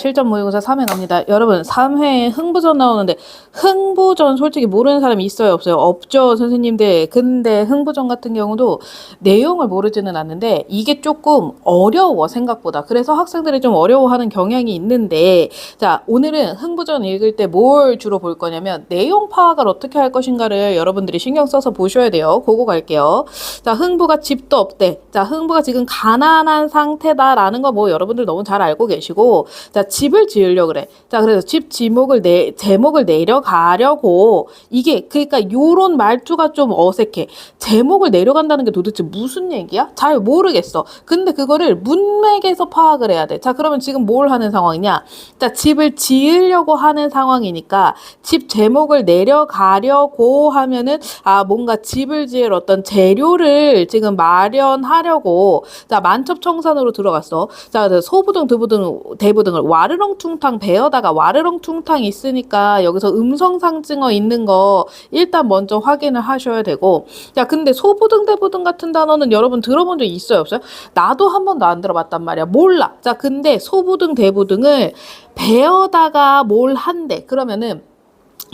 실전 모의고사 3회 갑니다. 여러분 3회에 흥부전 나오는데 흥부전 솔직히 모르는 사람이 있어요 없어요? 없죠 선생님들. 근데 흥부전 같은 경우도 내용을 모르지는 않는데 이게 조금 어려워 생각보다. 그래서 학생들이 좀 어려워하는 경향이 있는데, 자 오늘은 흥부전 읽을 때 뭘 주로 볼 거냐면 내용 파악을 어떻게 할 것인가를 여러분들이 신경 써서 보셔야 돼요. 그거 갈게요. 자 흥부가 집도 없대. 자 흥부가 지금 가난한 상태다라는 거 뭐 여러분들 너무 잘 알고 계시고, 자 집을 지으려고 그래. 자 그래서 집 제목을 내려가려고, 이게 그러니까 요런 말투가 좀 어색해. 제목을 내려간다는 게 도대체 무슨 얘기야? 잘 모르겠어. 근데 그거를 문맥에서 파악을 해야 돼. 자 그러면 지금 뭘 하는 상황이냐? 자 집을 지으려고 하는 상황이니까 집 제목을 내려가려고 하면은 뭔가 집을 지을 어떤 재료를 지금 마련하려고. 자 만첩청산으로 들어갔어. 자 그래서 소부등 대부등을 와르렁퉁탕 배어다가 와르렁퉁탕 있으니까 여기서 음성상징어 있는 거 일단 먼저 확인을 하셔야 되고. 자 근데 소부등 대부등 같은 단어는 여러분 들어본 적 있어요 없어요? 나도 한 번도 안 들어봤단 말이야. 몰라. 자 근데 소부등 대부등을 배어다가 뭘 한대 그러면은,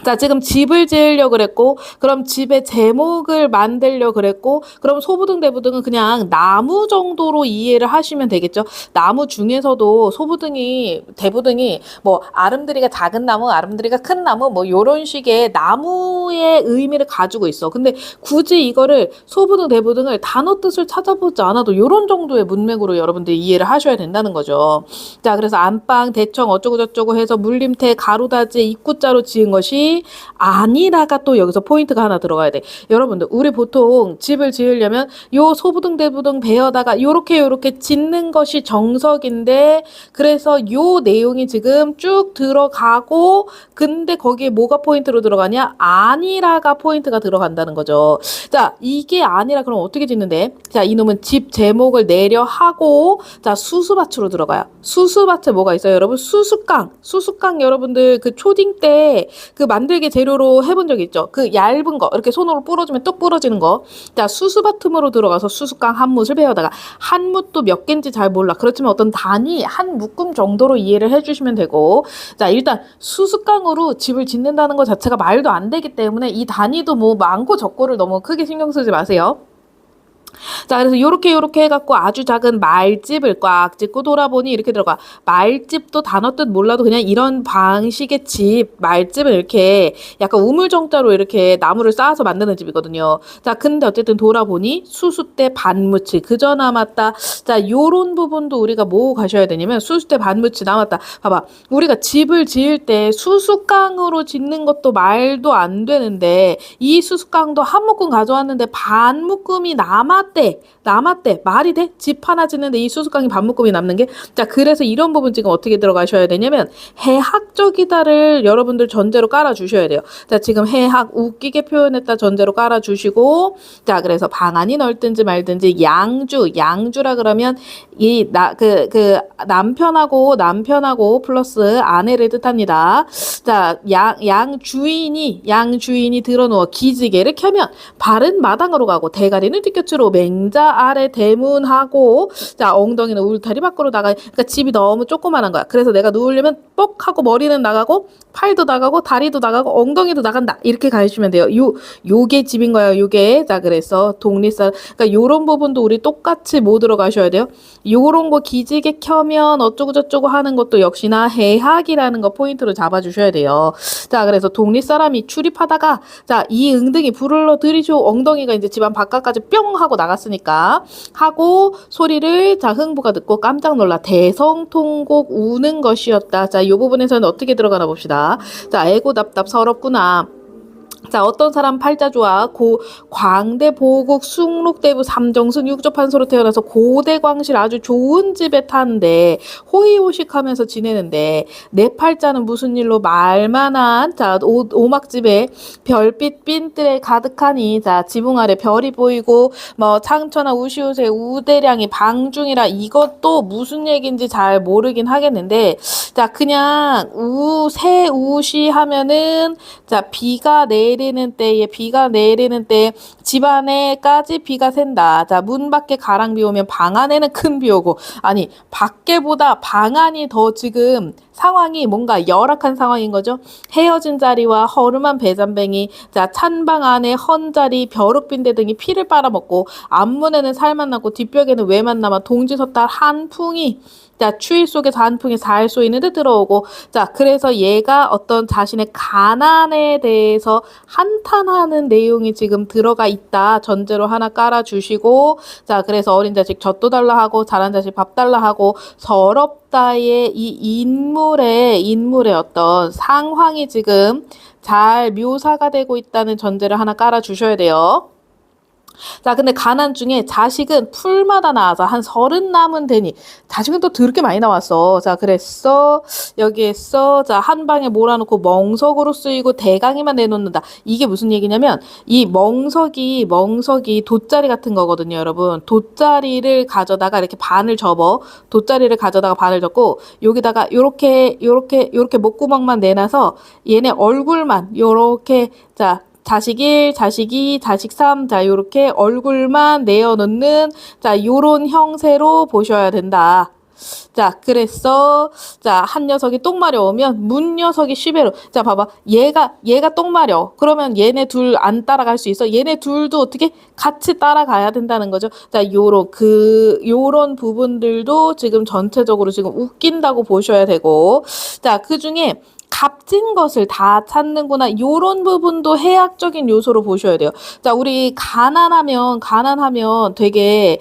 자 지금 집을 지으려고 그랬고, 그럼 집의 제목을 만들려고 그랬고, 그럼 소부등 대부등은 그냥 나무 정도로 이해를 하시면 되겠죠. 나무 중에서도 소부등이 대부등이 뭐 아름드리가 작은 나무, 아름드리가 큰 나무, 뭐 요런 식의 나무의 의미를 가지고 있어. 근데 굳이 이거를 소부등 대부등을 단어 뜻을 찾아보지 않아도 요런 정도의 문맥으로 여러분들이 이해를 하셔야 된다는 거죠. 자 그래서 안방 대청 어쩌고 저쩌고 해서 물림태 가로다지 입구자로 지은 것이 아니라가 또 여기서 포인트가 하나 들어가야 돼. 여러분들 우리 보통 집을 지으려면 요 소부등 대부등 배어다가 요렇게 짓는 것이 정석인데, 그래서 요 내용이 지금 쭉 들어가고, 근데 거기에 뭐가 포인트로 들어가냐? 아니라가 포인트가 들어간다는 거죠. 자 이게 아니라 그럼 어떻게 짓는데? 자 이놈은 집 제목을 내려 하고, 자 수수밭으로 들어가요. 수수밭에 뭐가 있어요 여러분? 수수깡 여러분들 그 초딩 때 그 만들기 재료로 해본 적 있죠? 그 얇은 거 이렇게 손으로 부러주면 뚝 부러지는 거. 자 수수밭으로 들어가서 수수깡 한 묻을 배워다가, 한 묻도 몇 개인지 잘 몰라. 그렇지만 어떤 단위 한 묶음 정도로 이해를 해주시면 되고. 자 일단 수수깡으로 집을 짓는다는 것 자체가 말도 안 되기 때문에 이 단위도 뭐 많고 적고를 너무 크게 신경 쓰지 마세요. 자 그래서 요렇게 해갖고 아주 작은 말집을 꽉 짓고 돌아보니 이렇게 들어가. 말집도 단어 뜻 몰라도 그냥 이런 방식의 집, 말집은 이렇게 약간 우물정자로 이렇게 나무를 쌓아서 만드는 집이거든요. 자 근데 어쨌든 돌아보니 수수대 반무치 그저 남았다. 자 요런 부분도 우리가 뭐 가셔야 되냐면, 수수대 반무치 남았다. 봐봐, 우리가 집을 지을 때 수수깡으로 짓는 것도 말도 안 되는데, 이 수수깡도 한 묶음 가져왔는데 반 묶음이 남았대. 말이 돼? 집 하나 짓는데 이 수수깡이 반묶음이 남는 게. 자 그래서 이런 부분 지금 어떻게 들어가셔야 되냐면, 해학적이다를 여러분들 전제로 깔아 주셔야 돼요. 자 지금 해학 웃기게 표현했다 전제로 깔아 주시고, 자 그래서 방안이 넓든지 말든지 양주라 그러면 이 남편하고 플러스 아내를 뜻합니다. 자 양주인이 들어누워 기지개를 켜면 발은 마당으로 가고 대가리는 뒷곁으로 맹자 아래 대문하고, 자 엉덩이는 울타리 밖으로 나가. 그러니까 집이 너무 조그만한 거야. 그래서 내가 누우려면 뻑 하고 머리는 나가고 팔도 나가고 다리도 나가고 엉덩이도 나간다. 이렇게 가시면 돼요. 요게 집인 거예요. 요게. 자 그래서 독립살, 그러니까 요런 부분도 우리 똑같이 뭐 들어가셔야 돼요. 요런 거 기지개 켜면 어쩌고 저쩌고 하는 것도 역시나 해학이라는 거 포인트로 잡아주셔야 돼요. 자 그래서 독립사람이 출입하다가, 자 이 응등이 불을 들이쇼. 엉덩이가 이제 집안 바깥까지 뿅 하고 나갔으니까 하고 소리를 자 흥부가 듣고 깜짝 놀라 대성통곡 우는 것이었다. 자 이 부분에서는 어떻게 들어가나 봅시다. 자 애고 답답 서럽구나. 자 어떤 사람 팔자 좋아 광대 보국 숭록대부 삼정승 육조판소로 태어나서 고대광실 아주 좋은 집에 타는데 호의호식하면서 지내는데, 내 팔자는 무슨 일로 말만한 자 오막집에 별빛 빈뜰에 가득하니, 자 지붕 아래 별이 보이고 뭐 창천하 우시옷에 우대량이 방중이라. 이것도 무슨 얘기인지 잘 모르긴 하겠는데, 자, 그냥 새우시 하면은, 자, 비가 내리는 때에 집안에까지 비가 샌다. 자, 문 밖에 가랑비 오면 방 안에는 큰 비 오고. 아니, 밖에보다 방 안이 더 지금 상황이 뭔가 열악한 상황인 거죠. 헤어진 자리와 허름한 배잔뱅이, 자, 찬 방 안에 헌 자리, 벼룩빈대 등이 피를 빨아먹고, 앞문에는 살만 남고, 뒷벽에는 외만 남아 동지 섰다 한풍이, 자, 추위 속에서 한풍이 살 쏘이는 듯 들어오고, 자, 그래서 얘가 어떤 자신의 가난에 대해서 한탄하는 내용이 지금 들어가 있다. 전제로 하나 깔아주시고, 자, 그래서 어린 자식 젖도 달라 하고, 자란 자식 밥 달라 하고, 서럽다의 이 인물의 어떤 상황이 지금 잘 묘사가 되고 있다는 전제를 하나 깔아주셔야 돼요. 자, 근데 가난 중에 자식은 풀마다 나와서 한 30 남은 되니, 자식은 또 더럽게 많이 나왔어. 자, 그랬어. 여기에서, 자, 한 방에 몰아놓고 멍석으로 쓰이고 대강이만 내놓는다. 이게 무슨 얘기냐면, 이 멍석이 돗자리 같은 거거든요, 여러분. 돗자리를 가져다가 이렇게 반을 접어. 돗자리를 가져다가 반을 접고, 여기다가 요렇게 목구멍만 내놔서 얘네 얼굴만, 요렇게, 자, 자식 1, 자식 2, 자식 3, 자, 요렇게 얼굴만 내어놓는, 자, 요런 형세로 보셔야 된다. 자, 그래서, 자, 한 녀석이 똥 마려우면 문 녀석이 쉬배로. 자, 봐봐. 얘가 똥 마려. 그러면 얘네 둘 안 따라갈 수 있어? 얘네 둘도 어떻게 같이 따라가야 된다는 거죠. 자, 요런 부분들도 지금 전체적으로 지금 웃긴다고 보셔야 되고. 자, 그 중에 값진 것을 다 찾는구나. 요런 부분도 해학적인 요소로 보셔야 돼요. 자, 우리 가난하면 되게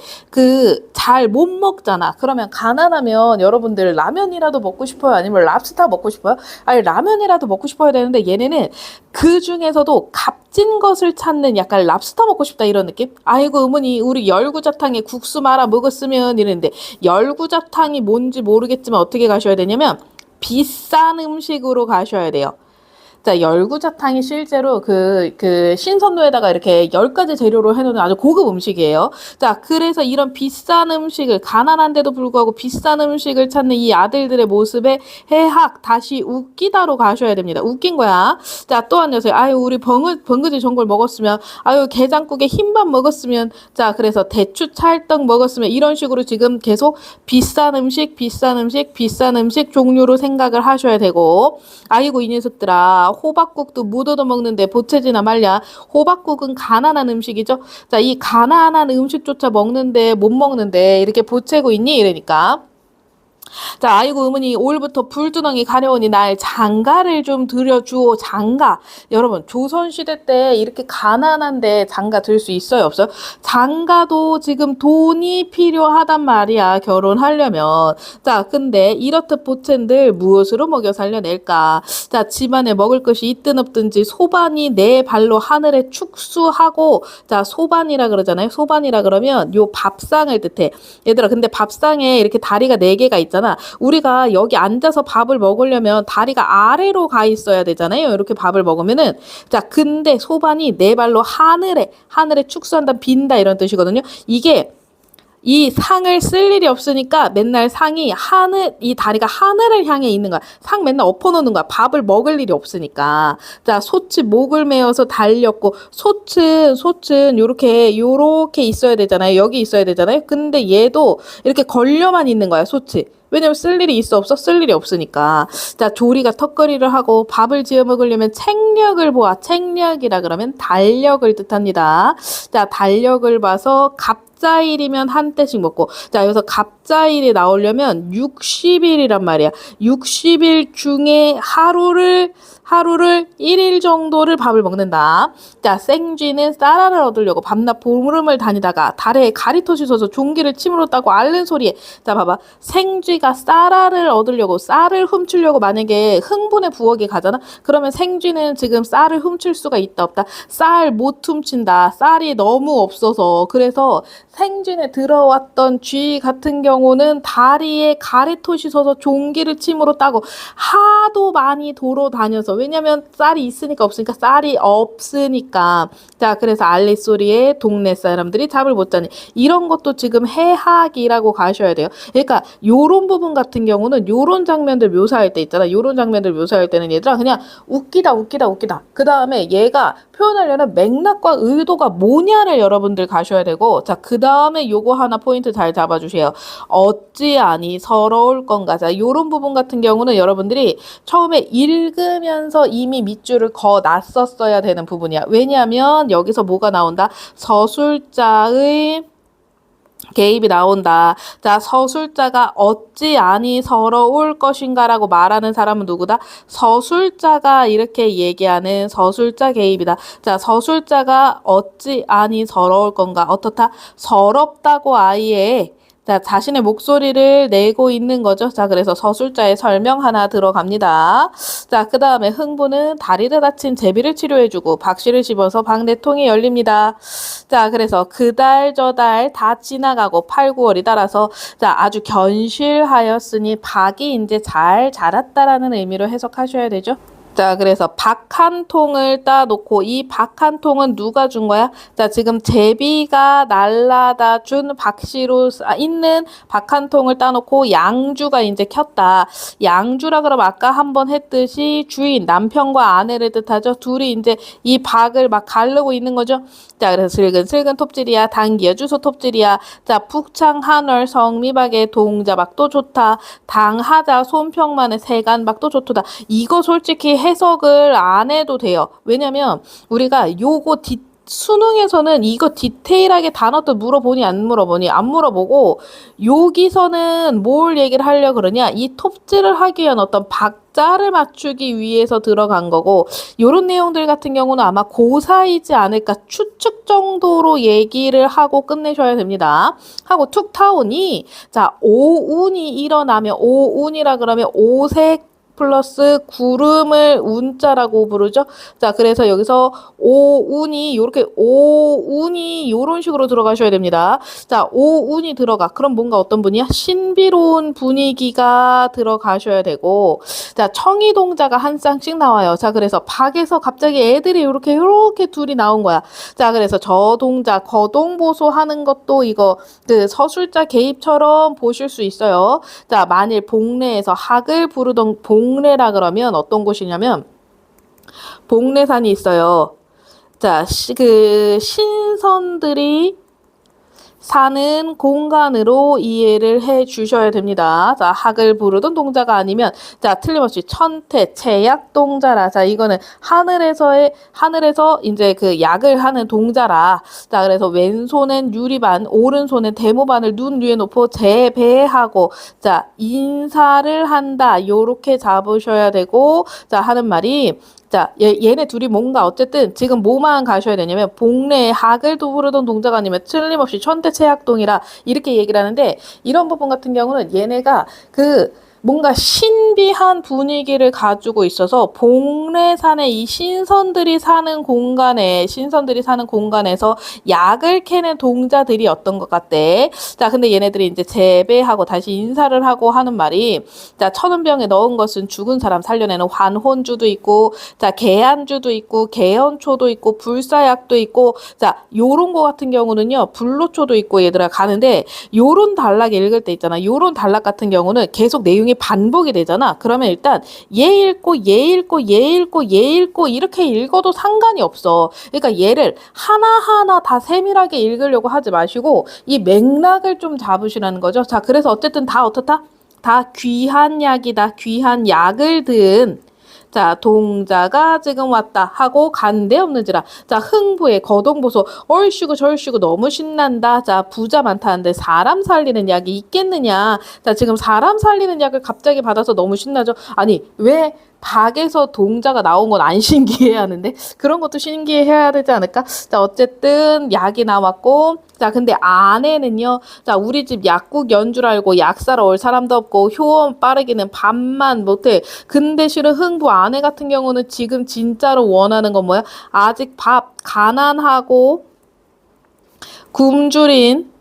잘 못 먹잖아. 그러면 가난하면 여러분들 라면이라도 먹고 싶어요? 아니면 랍스타 먹고 싶어요? 아니, 라면이라도 먹고 싶어야 되는데 얘네는 그 중에서도 값진 것을 찾는 약간 랍스타 먹고 싶다 이런 느낌? 아이고 어머니 우리 열구자탕에 국수 말아 먹었으면 이랬는데 열구자탕이 뭔지 모르겠지만 어떻게 가셔야 되냐면 비싼 음식으로 가셔야 돼요. 자, 열구자탕이 실제로 신선도에다가 이렇게 10가지 재료로 해놓은 아주 고급 음식이에요. 자, 그래서 이런 비싼 음식을, 가난한데도 불구하고 비싼 음식을 찾는 이 아들들의 모습에 해학, 다시 웃기다로 가셔야 됩니다. 웃긴 거야. 자, 또 한 녀석. 아유, 우리 벙그지 전골 먹었으면, 아유, 게장국에 흰밥 먹었으면, 자, 그래서 대추 찰떡 먹었으면, 이런 식으로 지금 계속 비싼 음식 종류로 생각을 하셔야 되고, 아이고, 이 녀석들아. 호박국도 못 얻어먹는데 보채지나 말냐. 호박국은 가난한 음식이죠. 자, 이 가난한 음식조차 먹는데 못 먹는데 이렇게 보채고 있니? 이러니까. 자, 아이고 어머니 올부터 불두덩이 가려우니 날 장가를 좀 들여주오. 장가. 여러분 조선시대 때 이렇게 가난한데 장가 들 수 있어요 없어요? 장가도 지금 돈이 필요하단 말이야 결혼하려면. 자, 근데 이렇듯 보챈들 무엇으로 먹여 살려낼까. 자, 집안에 먹을 것이 있든 없든지 소반이 내 발로 하늘에 축수하고. 자, 소반이라 그러잖아요. 소반이라 그러면 요 밥상을 뜻해. 얘들아 근데 밥상에 이렇게 다리가 4개가 있잖아. 우리가 여기 앉아서 밥을 먹으려면 다리가 아래로 가 있어야 되잖아요. 이렇게 밥을 먹으면은. 자, 근데 소반이 내 발로 하늘에 축수한다, 빈다 이런 뜻이거든요. 이게 이 상을 쓸 일이 없으니까 맨날 상이 이 다리가 하늘을 향해 있는 거야. 상 맨날 엎어놓는 거야. 밥을 먹을 일이 없으니까. 자, 솥이 목을 메어서 달렸고, 솥은 요렇게 있어야 되잖아요. 여기 있어야 되잖아요. 근데 얘도 이렇게 걸려만 있는 거야, 솥이. 왜냐면 쓸 일이 있어 없어? 쓸 일이 없으니까. 자, 조리가 턱걸이를 하고 밥을 지어 먹으려면 책력을 보아. 책력이라 그러면 달력을 뜻합니다. 자, 달력을 봐서 갑자일이면 한 때씩 먹고. 자, 여기서 갑자일이 나오려면 60일이란 말이야. 60일 중에 하루를 1일 정도를 밥을 먹는다. 자, 생쥐는 쌀알을 얻으려고 밤낮 보름을 다니다가 달에 가리토시 서서 종기를 침으로 따고 앓는 소리에. 자, 봐봐. 생쥐가 쌀알을 얻으려고, 쌀을 훔치려고 만약에 흥분의 부엌에 가잖아? 그러면 생쥐는 지금 쌀을 훔칠 수가 있다 없다? 쌀 못 훔친다. 쌀이 너무 없어서. 그래서 생쥐에 들어왔던 쥐 같은 경우는 다리에 가리토시 서서 종기를 침으로 따고 하도 하도 많이 돌아다녀서, 왜냐면 쌀이 있으니까 없으니까, 쌀이 없으니까. 자, 그래서 알리소리에 동네 사람들이 잠을 못 자니, 이런 것도 지금 해학이라고 가셔야 돼요. 그러니까 요런 부분 같은 경우는 요런 장면들 묘사할 때 있잖아. 요런 장면들 묘사할 때는 얘들아 그냥 웃기다 웃기다 웃기다. 그 다음에 얘가 표현하려는 맥락과 의도가 뭐냐를 여러분들 가셔야 되고, 자, 그 다음에 요거 하나 포인트 잘 잡아주세요. 어찌하니 서러울 건가. 자, 요런 부분 같은 경우는 여러분들이 처음에 읽으면서 이미 밑줄을 그어 놨었어야 되는 부분이야. 왜냐하면 여기서 뭐가 나온다? 서술자의 개입이 나온다. 자, 서술자가 어찌하니 서러울 것인가라고 말하는 사람은 누구다? 서술자가 이렇게 얘기하는 서술자 개입이다. 자, 서술자가 어찌하니 서러울 건가? 어떻다? 서럽다고 아예 자, 자신의 목소리를 내고 있는 거죠. 자, 그래서 서술자의 설명 하나 들어갑니다. 자, 그 다음에 흥부는 다리를 다친 제비를 치료해주고 박씨를 씹어서 박내통이 열립니다. 자, 그래서 그달 저달 다 지나가고 8, 9월이 따라서 자, 아주 견실하였으니 박이 이제 잘 자랐다라는 의미로 해석하셔야 되죠. 자, 그래서 박 한 통을 따놓고 이 박 한 통은 누가 준 거야? 자, 지금 제비가 날라다 준 박씨로 있는 박 한 통을 따놓고 양주가 이제 켰다. 양주라 그러면 아까 한번 했듯이 주인, 남편과 아내를 뜻하죠. 둘이 이제 이 박을 막 가르고 있는 거죠. 자, 그래서 슬근슬근 톱질이야. 당기야 주소 톱질이야. 자, 북창 한월 성미박의 동자박도 좋다. 당하자 손평만의 세간박도 좋도다. 이거 솔직히 해석을 안 해도 돼요. 왜냐면 우리가 요거 수능에서는 이거 디테일하게 단어도 물어보니 안 물어보니 안 물어보고, 여기서는 뭘 얘기를 하려고 그러냐, 이 톱질을 하기 위한 어떤 박자를 맞추기 위해서 들어간 거고, 요런 내용들 같은 경우는 아마 고사이지 않을까 추측 정도로 얘기를 하고 끝내셔야 됩니다. 하고 툭 타오니, 자, 오운이 일어나면, 오운이라 그러면 오색 플러스 구름을 운자라고 부르죠. 자, 그래서 여기서 오운이 요렇게 오운이 요런 식으로 들어가셔야 됩니다. 자, 오운이 들어가. 그럼 뭔가 어떤 분이야? 신비로운 분위기가 들어가셔야 되고, 자, 청이 동자가 한 쌍씩 나와요. 자, 그래서 박에서 갑자기 애들이 요렇게 둘이 나온 거야. 자, 그래서 저 동자 거동보소 하는 것도 이거 그 서술자 개입처럼 보실 수 있어요. 자, 만일 복례에서 학을 부르던 복례라 그러면 어떤 곳이냐면 복례산이 있어요. 자, 그 신선들이 사는 공간으로 이해를 해 주셔야 됩니다. 자, 학을 부르던 동자가 아니면, 자, 틀림없이 천태, 제약 동자라. 자, 이거는 하늘에서 이제 그 약을 하는 동자라. 자, 그래서 왼손엔 유리반, 오른손엔 대모반을 눈 위에 놓고 재배하고, 자, 인사를 한다. 요렇게 잡으셔야 되고, 자, 하는 말이, 자, 얘네 둘이 뭔가 어쨌든 지금 뭐만 가셔야 되냐면 복례에 학을 부르던 동자가 아니면 틀림없이 천태체약동이라 이렇게 얘기를 하는데, 이런 부분 같은 경우는 얘네가 그 뭔가 신비한 분위기를 가지고 있어서 복례산에 이 신선들이 사는 공간에서 약을 캐는 동자들이 어떤 것 같대. 자, 근데 얘네들이 이제 재배하고 다시 인사를 하고 하는 말이, 자, 천은병에 넣은 것은 죽은 사람 살려내는 환혼주도 있고, 자, 개안주도 있고, 개연초도 있고, 불사약도 있고, 자, 요런 거 같은 경우는요, 불로초도 있고 얘들아 가는데, 요런 단락 읽을 때 있잖아. 요런 단락 같은 경우는 계속 내용이 반복이 되잖아. 그러면 일단 얘 읽고 이렇게 읽어도 상관이 없어. 그러니까 얘를 하나하나 다 세밀하게 읽으려고 하지 마시고 이 맥락을 좀 잡으시라는 거죠. 자, 그래서 어쨌든 다 어떻다? 다 귀한 약이다. 귀한 약을 든, 자, 동자가 지금 왔다 하고 간데 없는지라. 자, 흥부의 거동보소 얼씨구 절씨구 너무 신난다. 자, 부자 많다는데 사람 살리는 약이 있겠느냐. 자, 지금 사람 살리는 약을 갑자기 받아서 너무 신나죠. 아니, 왜 박에서 동자가 나온 건 안 신기해 하는데 그런 것도 신기해야 되지 않을까? 자, 어쨌든 약이 나왔고, 자, 근데 아내는요, 자, 우리 집 약국 연줄 알고 약 사러 올 사람도 없고 효원 빠르기는 밥만 못해. 근데 실은 흥부 아내 같은 경우는 지금 진짜로 원하는 건 뭐야? 아직 밥, 가난하고 굶주린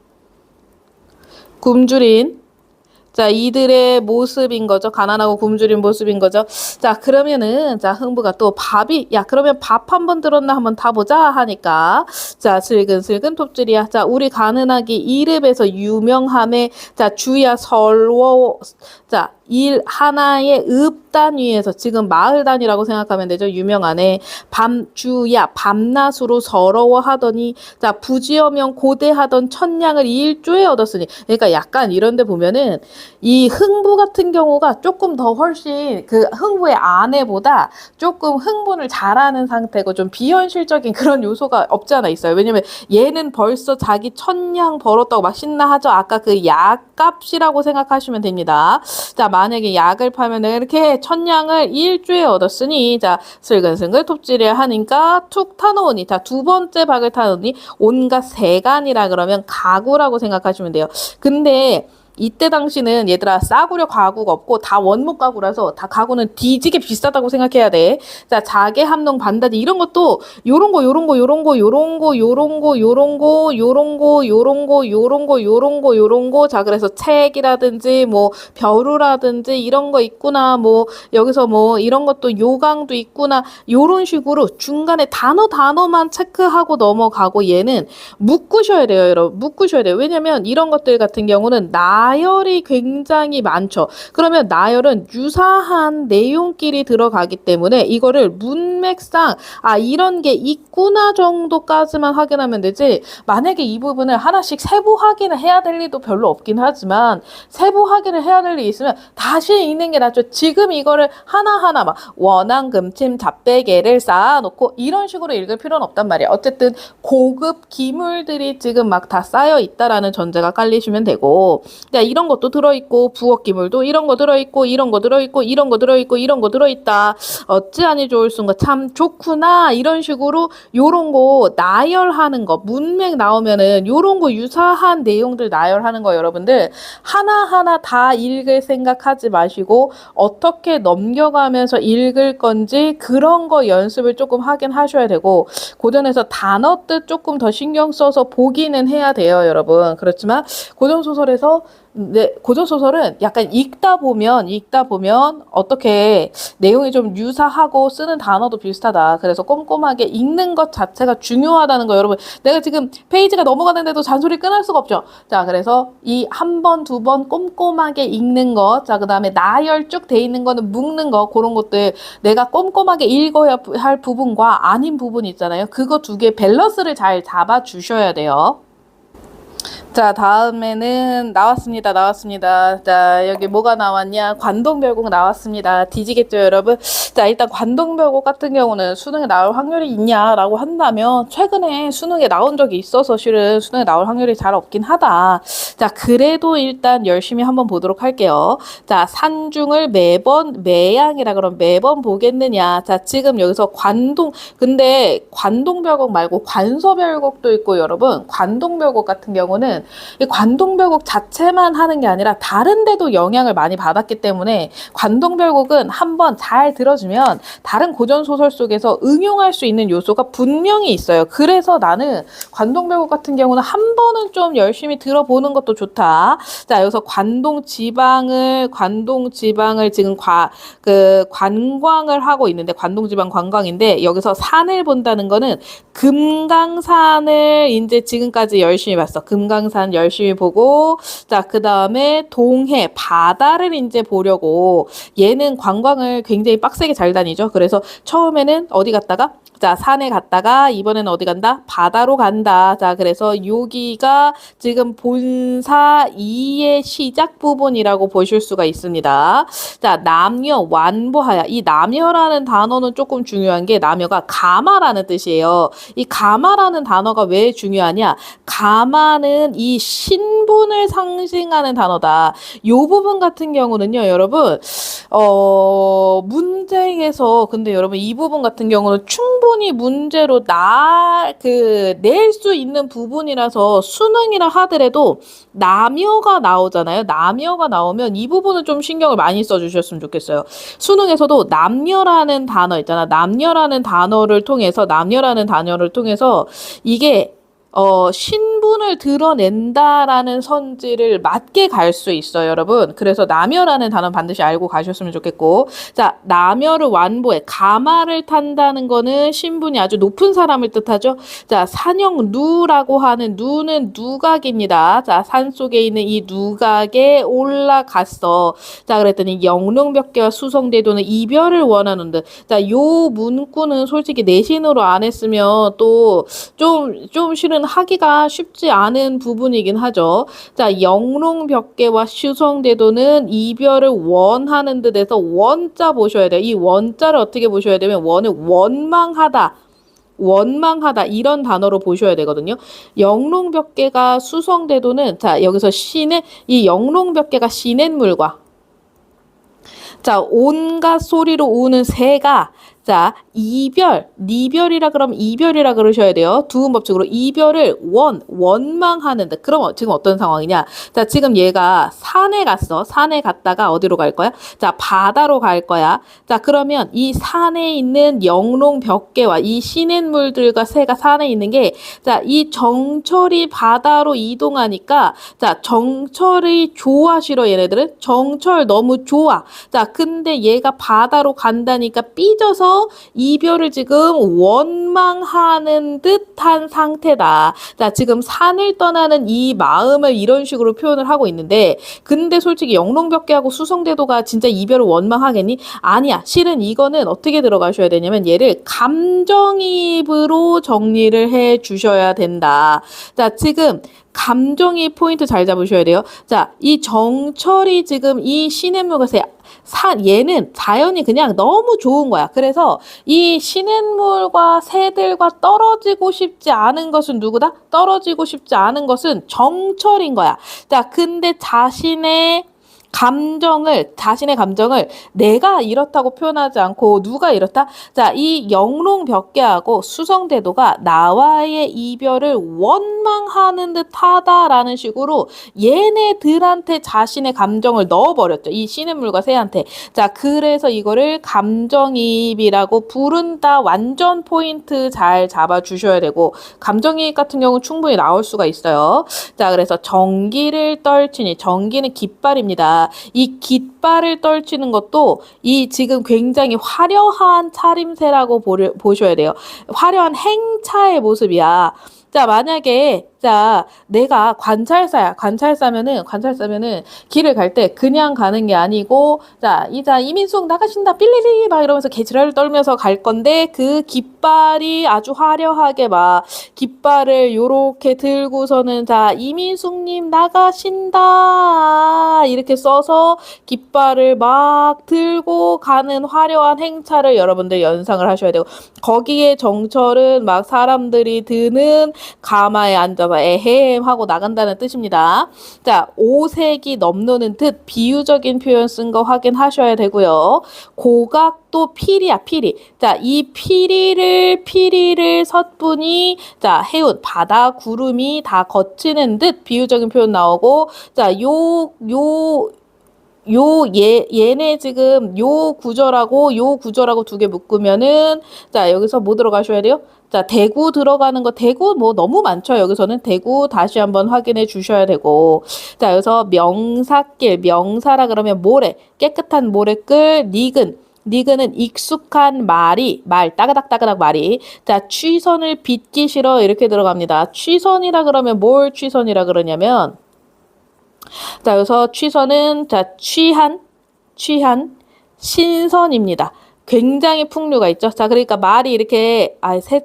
자, 이들의 모습인 거죠. 가난하고 굶주린 모습인 거죠. 자, 그러면은, 자, 흥부가 또 밥이, 야, 그러면 밥 한 번 들었나 한번 타보자 하니까, 자, 슬근슬근 톱질이야. 자, 우리 가느나기 이름에서 유명함에, 자, 주야 설워, 자, 일 하나의 읍 단위에서 지금 마을 단위라고 생각하면 되죠. 유명하네. 주야 밤낮으로 서러워하더니 자 부지어명 고대하던 천냥을 일조에 얻었으니 그러니까 약간 이런데 보면은 이 흥부 같은 경우가 조금 더 훨씬 그 흥부의 아내보다 조금 흥분을 잘하는 상태고 좀 비현실적인 그런 요소가 없지 않아 있어요. 왜냐면 얘는 벌써 자기 천냥 벌었다고 막 신나하죠. 아까 그 약값이라고 생각하시면 됩니다. 자 만약에 약을 팔면 내가 이렇게 천냥을 일주에 얻었으니 자 슬근슬근 톱질을 하니까 툭 타놓으니 자 두 번째 박을 타놓으니 온갖 세간이라 그러면 가구라고 생각하시면 돼요. 근데 이때 당시는 얘들아 싸구려 가구가 없고 다 원목 가구라서 다 가구는 뒤지게 비싸다고 생각해야 돼. 자 자개 함농 반다지 이런 것도 요런 거 요런 거 요런 거 요런 거 요런 거 요런 거 요런 거 요런 거 요런 거 요런 거 요런 거 자 그래서 책이라든지 뭐 벼루라든지 이런 거 있구나 뭐 여기서 뭐 이런 것도 요강도 있구나 요런 식으로 중간에 단어만 체크하고 넘어가고 얘는 묶으셔야 돼요 여러분 묶으셔야 돼요. 왜냐면 이런 것들 같은 경우는 나열이 굉장히 많죠. 그러면 나열은 유사한 내용끼리 들어가기 때문에 이거를 문맥상 아 이런 게 있구나 정도까지만 확인하면 되지 만약에 이 부분을 하나씩 세부 확인을 해야 될 일도 별로 없긴 하지만 세부 확인을 해야 될 일이 있으면 다시 읽는 게 낫죠. 지금 이거를 하나하나 막 원앙 금침 잡배개를 쌓아놓고 이런 식으로 읽을 필요는 없단 말이야. 어쨌든 고급 기물들이 지금 막 다 쌓여 있다라는 전제가 깔리시면 되고 야, 이런 것도 들어있고 부엌 기물도 이런 거 들어있고 이런 거 들어있고 이런 거 들어있고 이런 거 들어있다. 어찌하니 좋을 순가 참 좋구나. 이런 식으로 요런 거 나열하는 거 문맥 나오면은 요런 거 유사한 내용들 나열하는 거 여러분들 하나하나 다 읽을 생각하지 마시고 어떻게 넘겨가면서 읽을 건지 그런 거 연습을 조금 하긴 하셔야 되고 고전에서 단어 뜻 조금 더 신경 써서 보기는 해야 돼요 여러분. 그렇지만 고전소설에서 네, 고전소설은 약간 읽다 보면 어떻게 내용이 좀 유사하고 쓰는 단어도 비슷하다. 그래서 꼼꼼하게 읽는 것 자체가 중요하다는 거 여러분. 내가 지금 페이지가 넘어가는데도 잔소리 끊을 수가 없죠. 자, 그래서 이 한 번, 두 번 꼼꼼하게 읽는 것. 자, 그 다음에 나열 쭉 돼 있는 거는 묶는 거. 그런 것들 내가 꼼꼼하게 읽어야 할 부분과 아닌 부분 있잖아요. 그거 두 개 밸런스를 잘 잡아 주셔야 돼요. 자, 다음에는 나왔습니다. 자, 여기 뭐가 나왔냐? 관동별곡 나왔습니다. 뒤지겠죠, 여러분? 자, 일단 관동별곡 같은 경우는 수능에 나올 확률이 있냐라고 한다면 최근에 수능에 나온 적이 있어서 실은 수능에 나올 확률이 잘 없긴 하다. 자, 그래도 일단 열심히 한번 보도록 할게요. 자, 산중을 매번 매양이라 그러면 매번 보겠느냐? 자, 지금 여기서 근데 관동별곡 말고 관서별곡도 있고 여러분, 관동별곡 같은 경우는 이 관동별곡 자체만 하는 게 아니라 다른 데도 영향을 많이 받았기 때문에 관동별곡은 한번 잘 들어주면 다른 고전소설 속에서 응용할 수 있는 요소가 분명히 있어요. 그래서 나는 관동별곡 같은 경우는 한 번은 좀 열심히 들어보는 것도 좋다. 자, 여기서 관동지방을 지금 관광을 하고 있는데 관동지방 관광인데 여기서 산을 본다는 거는 금강산을 이제 지금까지 열심히 봤어. 금강산 열심히 보고 자, 그다음에 동해 바다를 이제 보려고 얘는 관광을 굉장히 빡세게 잘 다니죠. 그래서 처음에는 어디 갔다가 자, 산에 갔다가 이번에는 어디 간다? 바다로 간다. 자, 그래서 여기가 지금 본사 2의 시작 부분이라고 보실 수가 있습니다. 자, 남여 완보하야. 이 남여라는 단어는 조금 중요한 게 남여가 가마라는 뜻이에요. 이 가마라는 단어가 왜 중요하냐? 가마는 이 신분을 상징하는 단어다. 요 부분 같은 경우는요, 여러분, 문제에서 근데 여러분 이 부분 같은 경우는 충분히 문제로 낼 수 있는 부분이라서 수능이라 하더라도 남여가 나오잖아요. 남여가 나오면 이 부분은 좀 신경을 많이 써주셨으면 좋겠어요. 수능에서도 남여라는 단어 있잖아. 남여라는 단어를 통해서 이게 신분 신분을 드러낸다라는 선지를 맞게 갈 수 있어요, 여러분. 그래서 남여라는 단어 반드시 알고 가셨으면 좋겠고, 자, 남여를 완보해 가마를 탄다는 거는 신분이 아주 높은 사람을 뜻하죠. 자, 산영누라고 하는 누는 누각입니다. 자, 산 속에 있는 이 누각에 올라갔어. 자, 그랬더니 영롱벽계와 수성대도는 이별을 원하는데, 자, 요 문구는 솔직히 내신으로 안 했으면 또 좀 실은 하기가 쉽지 않은 부분이긴 하죠. 자, 영롱벽계와 수성대도는 이별을 원하는 듯해서 원자 보셔야 돼요. 이 원자를 어떻게 보셔야 되면 원은 원망하다. 원망하다 이런 단어로 보셔야 되거든요. 영롱벽계가 수성대도는 자 여기서 이 영롱벽계가 시냇물과 자 온갖 소리로 우는 새가 자 이별이라 그러면 이별이라 그러셔야 돼요. 두음법칙으로 이별을 원망하는데 그럼 지금 어떤 상황이냐? 자 지금 얘가 산에 갔어. 산에 갔다가 어디로 갈 거야? 자 바다로 갈 거야. 자 그러면 이 산에 있는 영롱벽계와 이 시냇물들과 새가 산에 있는 게 자 이 정철이 바다로 이동하니까 자 정철이 좋아 싫어 얘네들은 정철 너무 좋아. 자 근데 얘가 바다로 간다니까 삐져서 이별을 지금 원망하는 듯한 상태다. 자, 지금 산을 떠나는 이 마음을 이런 식으로 표현을 하고 있는데 근데 솔직히 영롱벽계하고 수성대도가 진짜 이별을 원망하겠니? 아니야. 실은 이거는 어떻게 들어가셔야 되냐면 얘를 감정이입으로 정리를 해 주셔야 된다. 자, 지금 감정이입 포인트 잘 잡으셔야 돼요. 자, 이 정철이 지금 이 시냇물과 얘는 자연이 그냥 너무 좋은 거야. 그래서 이 시냇물과 새들과 떨어지고 싶지 않은 것은 누구다? 떨어지고 싶지 않은 것은 정철인 거야. 자, 근데 자신의 감정을 내가 이렇다고 표현하지 않고 누가 이렇다? 자, 이 영롱벽계하고 수성대도가 나와의 이별을 원망하는 듯하다라는 식으로 얘네들한테 자신의 감정을 넣어버렸죠. 이 시냇물과 새한테. 자, 그래서 이거를 감정이입이라고 부른다. 완전 포인트 잘 잡아주셔야 되고 감정이입 같은 경우는 충분히 나올 수가 있어요. 자, 그래서 전기를 떨치니 전기는 깃발입니다. 이 깃발을 떨치는 것도 이 지금 굉장히 화려한 차림새라고 보셔야 돼요. 화려한 행차의 모습이야. 자, 만약에 자, 내가 관찰사면은 길을 갈 때 그냥 가는 게 아니고 자, 이민숙 나가신다 삘리리 막 이러면서 개지랄을 떨면서 갈 건데 그 깃발이 아주 화려하게 막 깃발을 요렇게 들고서는 자, 이민숙님 나가신다 이렇게 써서 깃발을 막 들고 가는 화려한 행차를 여러분들 연상을 하셔야 되고 거기에 정철은 막 사람들이 드는 가마에 앉아서 에헴 하고 나간다는 뜻입니다. 자, 5색이 넘노는 듯 비유적인 표현 쓴 거 확인하셔야 되고요. 고각도 피리야, 피리. 자, 이 피리를 섣분이 자, 해운, 바다, 구름이 다 거치는 듯 비유적인 표현 나오고 자, 얘네 지금 요 구절하고 두 개 묶으면은 자 여기서 뭐 들어가셔야 돼요? 자 대구 들어가는 거 대구 뭐 너무 많죠. 여기서는 대구 다시 한번 확인해 주셔야 되고 자 여기서 명사라 그러면 모래 깨끗한 모래끌 니근은 익숙한 말 따그닥따그닥 말이 자 취선을 빚기 싫어 이렇게 들어갑니다. 취선이라 그러면 뭘 취선이라 그러냐면 자, 여기서 취선은 자, 취한 신선입니다. 굉장히 풍류가 있죠. 자, 그러니까 말이 이렇게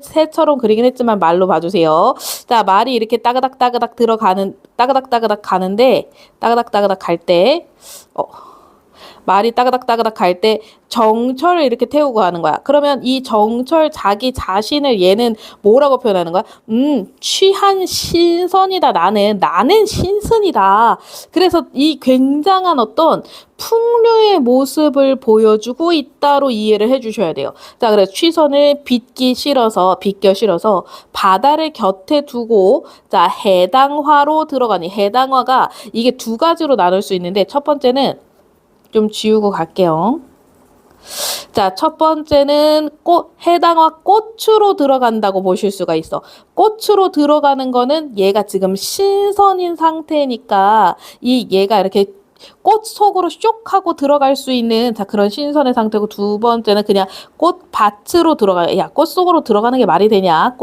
새처럼 그리긴 했지만 말로 봐주세요. 자, 말이 이렇게 따그닥따그닥 가는데 따그닥따그닥 갈 때 말이 따그닥따그닥 갈 때 정철을 이렇게 태우고 가는 거야. 그러면 이 정철 자기 자신을 얘는 뭐라고 표현하는 거야? 취한 신선이다. 나는 신선이다. 그래서 이 굉장한 어떤 풍류의 모습을 보여주고 있다로 이해를 해주셔야 돼요. 자, 그래서 취선을 빚기 싫어서 바다를 곁에 두고 자 해당화로 들어가니 해당화가 이게 두 가지로 나눌 수 있는데 첫 번째는 좀 지우고 갈게요. 자, 첫 번째는 해당화 꽃으로 들어간다고 보실 수가 있어. 꽃으로 들어가는 거는 얘가 지금 신선인 상태니까 얘가 이렇게 꽃 속으로 쇽 하고 들어갈 수 있는 자 그런 신선의 상태고, 두 번째는 그냥 꽃밭으로 들어가요. 야, 꽃 속으로 들어가는 게 말이 되냐?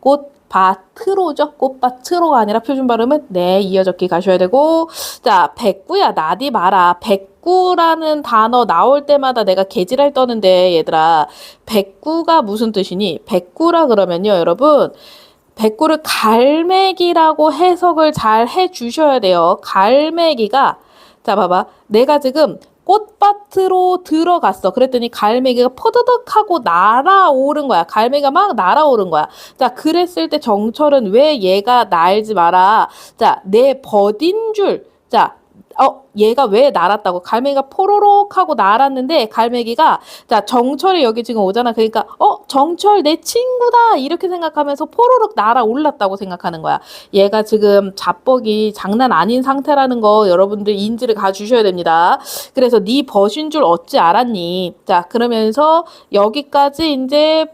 꽃밭으로죠. 꽃밭으로가 아니라 표준 발음은 네, 이어적기 가셔야 되고. 자, 백구야, 나디 마라. 백구라는 단어 나올 때마다 내가 개지랄 떠는데 얘들아, 백구가 무슨 뜻이니? 백구라 그러면요, 여러분, 백구를 갈매기라고 해석을 잘 해주셔야 돼요. 갈매기가, 자 봐봐, 내가 지금 꽃밭으로 들어갔어. 그랬더니 갈매기가 퍼드득 하고 날아오른 거야. 갈매기가 막 날아오른 거야. 자, 그랬을 때 정철은 왜 얘가 날지 마라. 자, 내 버딘 줄. 자, 얘가 왜 날았다고? 갈매기가 포로록 하고 날았는데, 갈매기가, 자, 정철이 여기 지금 오잖아. 그러니까, 정철 내 친구다! 이렇게 생각하면서 포로록 날아 올랐다고 생각하는 거야. 얘가 지금 자뻑이 장난 아닌 상태라는 거 여러분들 인지를 가주셔야 됩니다. 그래서 네 벗인 줄 어찌 알았니? 자, 그러면서 여기까지 이제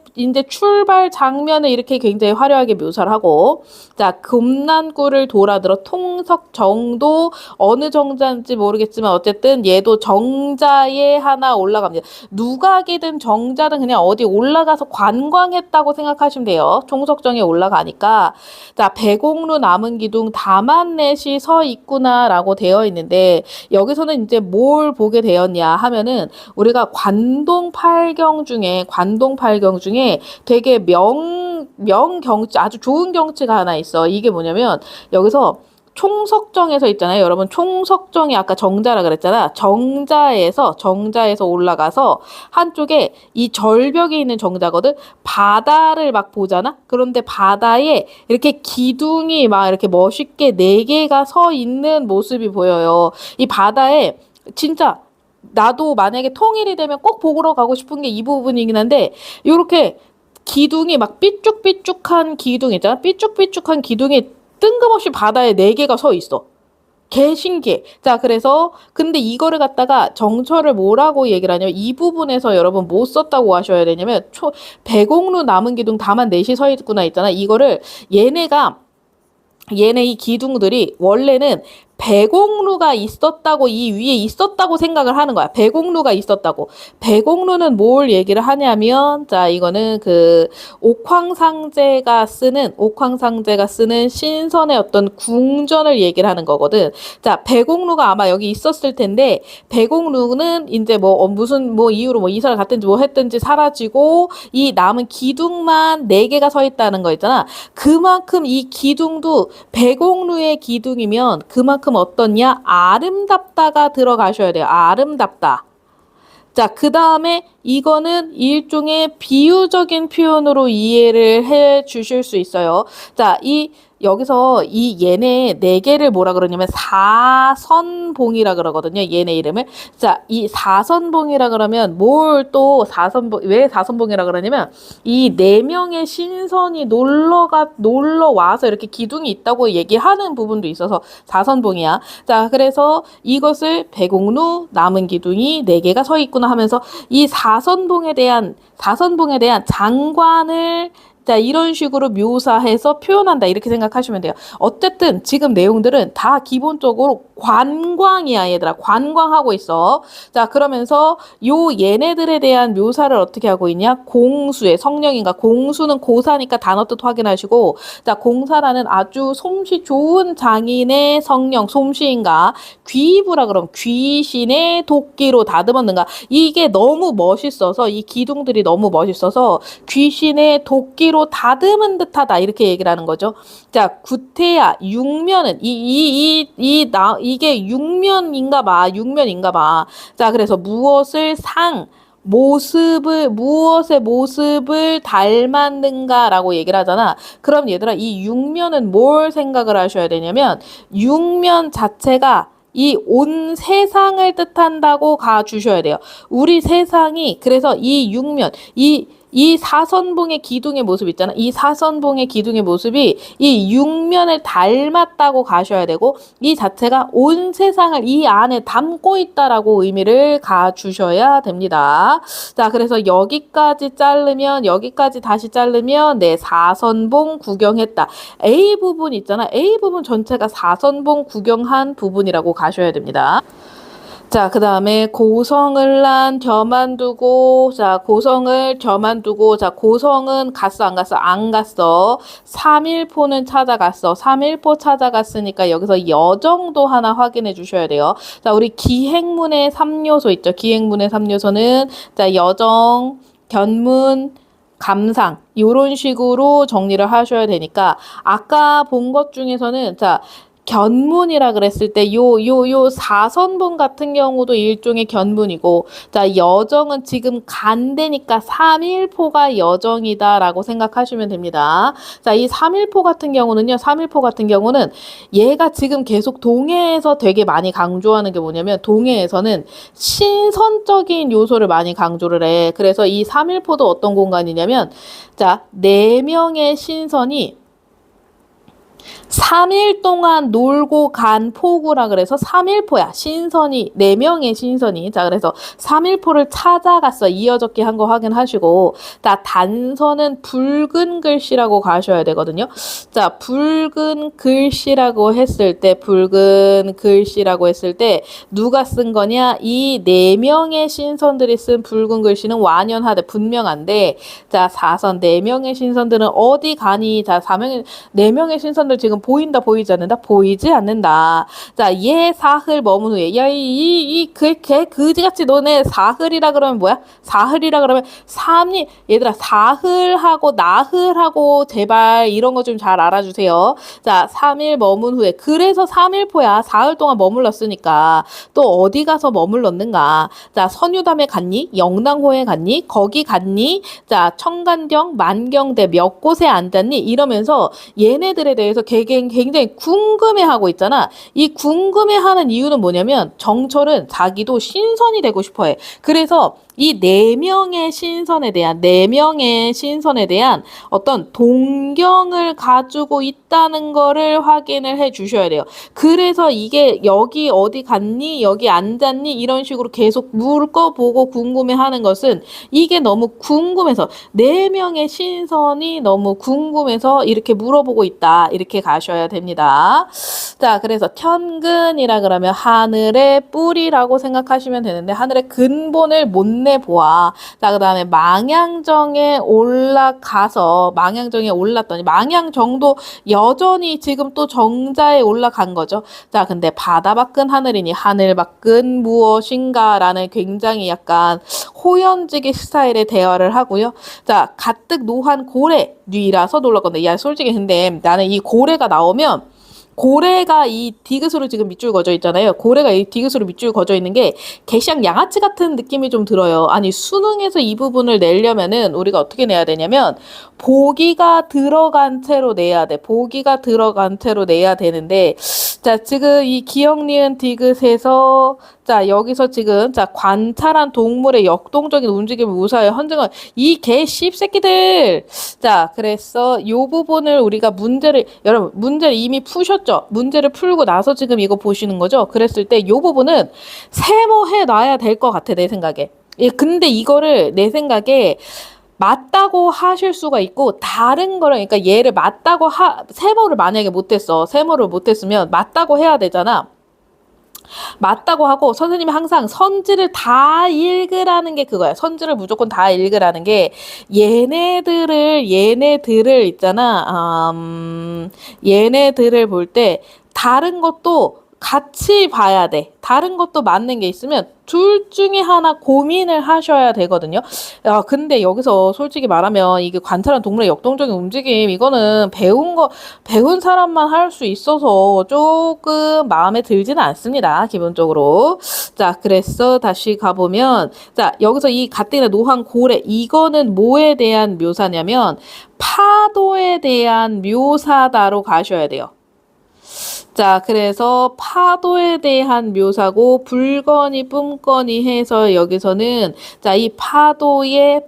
출발 장면을 이렇게 굉장히 화려하게 묘사를 하고, 자, 금난구를 돌아들어 통석정도 어느 정자인지 모르겠지만 어쨌든 얘도 정자에 하나 올라갑니다. 누각이든 정자든 그냥 어디 올라가서 관광했다고 생각하시면 돼요. 총석정에 올라가니까. 자, 배공루 남은 기둥 다만넷이 서 있구나라고 되어 있는데, 여기서는 이제 뭘 보게 되었냐 하면은 우리가 관동팔경 중에 되게 명경치, 아주 좋은 경치가 하나 있어. 이게 뭐냐면 여기서 총석정에서 있잖아요. 여러분, 총석정이 아까 정자라 그랬잖아. 정자에서 올라가서 한쪽에 이 절벽에 있는 정자거든. 바다를 막 보잖아. 그런데 바다에 이렇게 기둥이 막 이렇게 멋있게 4개가 서 있는 모습이 보여요. 이 바다에 진짜 나도 만약에 통일이 되면 꼭 보러 가고 싶은 게 이 부분이긴 한데, 요렇게 기둥이 막 삐쭉삐쭉한 기둥 있잖아. 삐쭉삐쭉한 기둥이 뜬금없이 바다에 4개가 서 있어. 개 신기해. 자, 그래서 근데 이거를 갖다가 정철을 뭐라고 얘기를 하냐면, 이 부분에서 여러분 뭐 썼다고 하셔야 되냐면, 배공루 남은 기둥 다만 4시 서 있구나 있잖아. 이거를 얘네 이 기둥들이 원래는 배공루가 있었다고, 이 위에 있었다고 생각을 하는 거야. 배공루가 있었다고. 배공루는 뭘 얘기를 하냐면, 자, 이거는 옥황상제가 쓰는 신선의 어떤 궁전을 얘기를 하는 거거든. 자, 배공루가 아마 여기 있었을 텐데, 배공루는 이제 무슨 이유로 이사를 갔든지 했든지 사라지고, 이 남은 기둥만 4개가 서 있다는 거 있잖아. 그만큼 이 기둥도 배공루의 기둥이면 그만큼 어떻냐? 아름답다가 들어가셔야 돼요. 아름답다. 자, 그 다음에 이거는 일종의 비유적인 표현으로 이해를 해 주실 수 있어요. 자, 여기서 얘네 4개를 뭐라 그러냐면 사선봉이라 그러거든요. 얘네 이름을. 자, 이 사선봉이라 그러면 왜 사선봉이라 그러냐면, 이 4명의 신선이 놀러 와서 이렇게 기둥이 있다고 얘기하는 부분도 있어서 사선봉이야. 자, 그래서 이것을 배공루 남은 기둥이 4개가 서 있구나 하면서 이 사선봉에 대한 장관을, 자, 이런 식으로 묘사해서 표현한다, 이렇게 생각하시면 돼요. 어쨌든 지금 내용들은 다 기본적으로 관광이야, 얘들아. 관광하고 있어. 자, 그러면서 얘네들에 대한 묘사를 어떻게 하고 있냐? 공수의 성령인가, 공수는 고사니까 단어 뜻 확인하시고, 자, 공사라는 아주 솜씨 좋은 장인의 성령, 솜씨인가, 귀부라 그러면 귀신의 도끼로 다듬었는가. 이게 너무 멋있어서, 이 기둥들이 너무 멋있어서 귀신의 도끼로 다듬은 듯하다, 이렇게 얘기를 하는 거죠. 자, 구태야, 육면은 이게 육면인가 봐. 자, 그래서 무엇의 모습을 닮았는가라고 얘기를 하잖아. 그럼 얘들아, 이 육면은 뭘 생각을 하셔야 되냐면, 육면 자체가 이 온 세상을 뜻한다고 가주셔야 돼요. 우리 세상이, 그래서 이 육면, 이 사선봉의 기둥의 모습 있잖아. 이 사선봉의 기둥의 모습이 이 육면을 닮았다고 가셔야 되고 이 자체가 온 세상을 이 안에 담고 있다라고 의미를 가주셔야 됩니다. 자, 그래서 여기까지 자르면 여기까지 다시 자르면 네, 사선봉 구경했다. A 부분 있잖아. A 부분 전체가 사선봉 구경한 부분이라고 가셔야 됩니다. 자, 그 다음에 고성을 난 저만 두고, 자, 고성을 저만 두고, 자, 고성은 갔어, 안 갔어? 안 갔어. 3일포는 찾아갔어. 3일포 찾아갔으니까 여기서 여정도 하나 확인해 주셔야 돼요. 자, 우리 기행문의 3요소 있죠? 기행문의 3요소는, 자, 여정, 견문, 감상 이런 식으로 정리를 하셔야 되니까 아까 본 것 중에서는 자 견문이라 그랬을 때 요 사선봉 같은 경우도 일종의 견문이고 자 여정은 지금 간대니까 3일포가 여정이다라고 생각하시면 됩니다. 자 이 3일포 같은 경우는요. 3일포 같은 경우는 얘가 지금 계속 동해에서 되게 많이 강조하는 게 뭐냐면 동해에서는 신선적인 요소를 많이 강조를 해. 그래서 이 3일포도 어떤 공간이냐면 자 4명의 신선이 3일 동안 놀고 간 포구라 그래서 3일포야. 신선이 4명의 신선이. 자 그래서 3일포를 찾아갔어. 이어적기 한 거 확인하시고 자 단서는 붉은 글씨라고 가셔야 되거든요. 자 붉은 글씨라고 했을 때 붉은 글씨라고 했을 때 누가 쓴 거냐? 이 4명의 신선들이 쓴 붉은 글씨는 완연하되 분명한데 자 사선 4명의 신선들은 어디 가니? 자 4명의 신선들 지금 보인다 보이지 않는다? 보이지 않는다. 자, 얘 사흘 머문 후에 야, 걔 그지같이 너네 사흘이라 그러면 뭐야? 사흘이라 그러면 3일 얘들아 사흘하고 나흘하고 제발 이런 거 좀 잘 알아주세요. 자, 3일 머문 후에 그래서 3일포야. 사흘 동안 머물렀으니까 또 어디 가서 머물렀는가? 자, 선유담에 갔니? 영랑호에 갔니? 거기 갔니? 자, 청간경, 만경대 몇 곳에 앉았니? 이러면서 얘네들에 대해서 굉장히 궁금해하고 있잖아. 이 궁금해하는 이유는 뭐냐면 정철은 자기도 신선이 되고 싶어해. 그래서 이 4명의 신선에 대한 어떤 동경을 가지고 있다는 거를 확인을 해 주셔야 돼요. 그래서 이게 여기 어디 갔니? 여기 앉았니? 이런 식으로 계속 물어보고 궁금해하는 것은 이게 너무 궁금해서 4명의 신선이 너무 궁금해서 이렇게 물어보고 있다. 이렇게 가셔야 됩니다. 자, 그래서 천근이라 그러면 하늘의 뿌리라고 생각하시면 되는데 하늘의 근본을 못 내보아. 자, 그 다음에 망향정에 올랐더니 망향정도 여전히 지금 또 정자에 올라간 거죠. 자, 근데 바다 밖은 하늘이니 하늘 밖은 무엇인가 라는 굉장히 약간 호연지기 스타일의 대화를 하고요. 자, 가뜩 노한 고래 뉘라서 놀랐건데 야 솔직히 근데 나는 이 고래가 나오면 고래가 이 디귿으로 지금 밑줄 그어져 있잖아요. 고래가 이 디귿으로 밑줄 그어져 있는 게 개시양 양아치 같은 느낌이 좀 들어요. 아니 수능에서 이 부분을 내려면은 우리가 어떻게 내야 되냐면 보기가 들어간 채로 내야 돼. 보기가 들어간 채로 내야 되는데 자 지금 이 기역 니은 디귿에서 자 여기서 지금 자 관찰한 동물의 역동적인 움직임을 무사히 헌증을 이 개 씹새끼들 자 그래서 요 부분을 우리가 여러분 문제를 이미 푸셨죠? 문제를 풀고 나서 지금 이거 보시는 거죠? 그랬을 때 요 부분은 세모해 놔야 될 것 같아 내 생각에. 예, 근데 이거를 내 생각에 맞다고 하실 수가 있고 다른 거를 그러니까 얘를 맞다고 세모를 만약에 못했어. 세모를 못했으면 맞다고 해야 되잖아. 맞다고 하고 선생님이 항상 선지를 다 읽으라는 게 그거야. 선지를 무조건 다 읽으라는 게 얘네들을 있잖아. 얘네들을 볼 때 다른 것도 같이 봐야 돼. 다른 것도 맞는 게 있으면 둘 중에 하나 고민을 하셔야 되거든요. 야, 근데 여기서 솔직히 말하면 이게 관찰한 동물의 역동적인 움직임 이거는 배운 사람만 할 수 있어서 조금 마음에 들지는 않습니다. 기본적으로. 자, 그래서 다시 가보면 자, 여기서 이 가뜩이나 노한 고래 이거는 뭐에 대한 묘사냐면 파도에 대한 묘사다로 가셔야 돼요. 자, 그래서 파도에 대한 묘사고 불거니 뿜거니 해서 여기서는 자, 이 파도의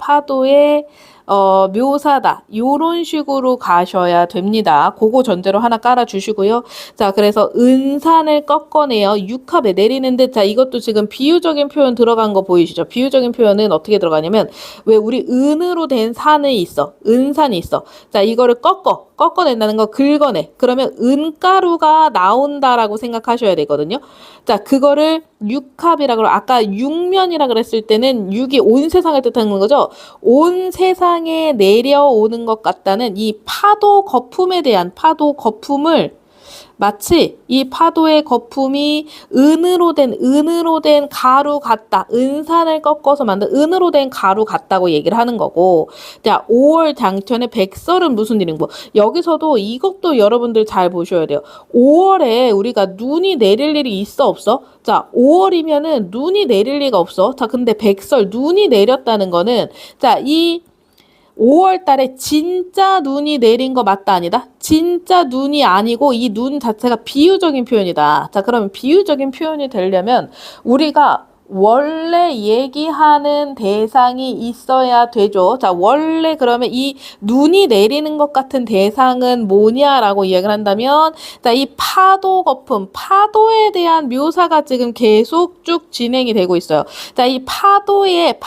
묘사다. 요런 식으로 가셔야 됩니다. 그거 전제로 하나 깔아주시고요. 자, 그래서 은산을 꺾어내요. 육합에 내리는데, 자, 이것도 지금 비유적인 표현 들어간 거 보이시죠? 비유적인 표현은 어떻게 들어가냐면, 왜 우리 은으로 된 산이 있어. 은산이 있어. 자, 이거를 꺾어낸다는 거 긁어내. 그러면 은가루가 나온다라고 생각하셔야 되거든요. 자, 그거를 육합이라 그러 아까 육면이라 그랬을 때는 육이 온 세상을 뜻하는 거죠. 온 세상에 내려오는 것 같다는 이 파도 거품에 대한 파도 거품을 마치 이 파도의 거품이 은으로 된 가루 같다. 은산을 꺾어서 만든 은으로 된 가루 같다고 얘기를 하는 거고. 자, 5월 장천의 백설은 무슨 일인고. 여기서도 이것도 여러분들 잘 보셔야 돼요. 5월에 우리가 눈이 내릴 일이 있어 없어? 자, 5월이면은 눈이 내릴 리가 없어. 자, 근데 백설 눈이 내렸다는 거는 자, 이 5월 달에 진짜 눈이 내린 거 맞다 아니다? 진짜 눈이 아니고 이 눈 자체가 비유적인 표현이다. 자, 그러면 비유적인 표현이 되려면 우리가 원래 얘기하는 대상이 있어야 되죠. 자, 원래 그러면 이 눈이 내리는 것 같은 대상은 뭐냐라고 이야기를 한다면, 자, 이 파도 거품, 파도에 대한 묘사가 지금 계속 쭉 진행이 되고 있어요. 자, 이 파도의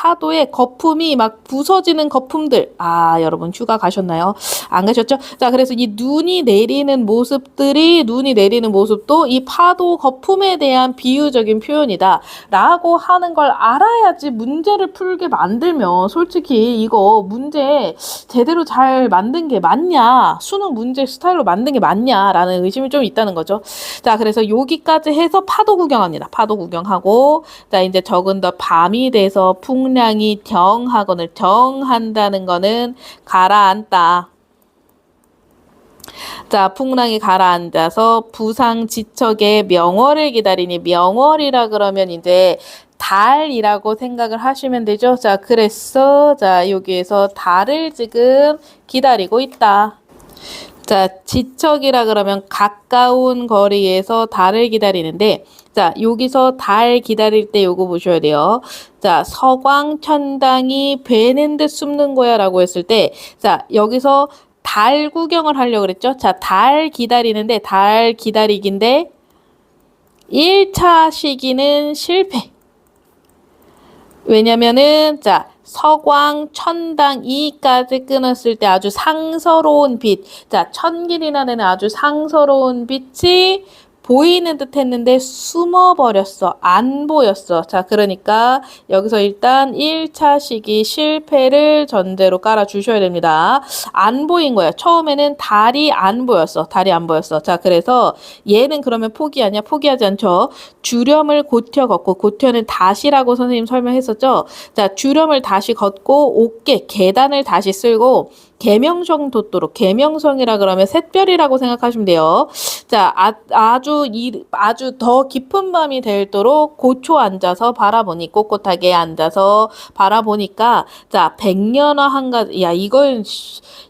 거품이 막 부서지는 거품들. 아, 여러분 휴가 가셨나요? 안 가셨죠? 자, 그래서 이 눈이 내리는 모습도 이 파도 거품에 대한 비유적인 표현이다. 라고 하는 걸 알아야지 문제를 풀게 만들면 솔직히 이거 문제 제대로 잘 만든 게 맞냐, 수능 문제 스타일로 만든 게 맞냐라는 의심이 좀 있다는 거죠. 자, 그래서 여기까지 해서 파도 구경합니다. 파도 구경하고 자, 이제 적은 더 밤이 돼서 풍랑이 정한다는 거는 가라앉다. 자, 풍랑이 가라앉아서 부상지척의 명월을 기다리니, 명월이라 그러면 이제 달이라고 생각을 하시면 되죠. 자, 그래서 자, 여기에서 달을 지금 기다리고 있다. 자, 지척이라 그러면 가까운 거리에서 달을 기다리는데, 자, 여기서 달 기다릴 때 요거 보셔야 돼요. 자, 서광천당이 베는 듯 숨는 거야 라고 했을 때, 자, 여기서 달 구경을 하려고 그랬죠. 자, 달 기다리는데, 달 기다리기인데 1차 시기는 실패. 왜냐면은 자, 서광천당 이까지 끊었을 때 아주 상서로운 빛. 자, 천길이라는 아주 상서로운 빛이 보이는 듯 했는데 숨어버렸어. 안 보였어. 자, 그러니까 여기서 일단 1차 시기 실패를 전제로 깔아주셔야 됩니다. 안 보인 거야. 처음에는 달이 안 보였어. 달이 안 보였어. 자, 그래서 얘는 그러면 포기하냐? 포기하지 않죠. 주렴을 고텨 걷고, 고텨는 다시라고 선생님 설명했었죠. 자, 주렴을 다시 걷고, 옥계, 계단을 다시 쓸고, 계명성 돋도록, 계명성이라 그러면 샛별이라고 생각하시면 돼요. 자, 아주 더 깊은 밤이 되도록 고초 앉아서 바라보니, 꼿꼿하게 앉아서 바라보니까, 자, 백년화 한 가지, 야,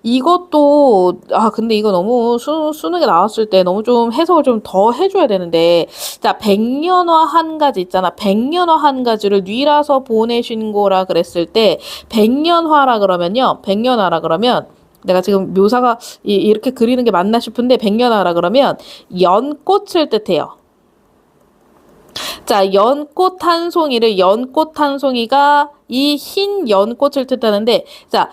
이것도, 근데 이거 너무 수능에 나왔을 때 너무 좀 해석을 좀 더 해줘야 되는데, 자, 백년화 한 가지 있잖아. 백년화 한 가지를 뉘라서 보내신 거라 그랬을 때, 백년화라 그러면요, 백년화라 그러면, 내가 지금 묘사가 이렇게 그리는 게 맞나 싶은데 백년화라 그러면 연꽃을 뜻해요. 자, 연꽃 한 송이가 이 흰 연꽃을 뜻하는데, 자,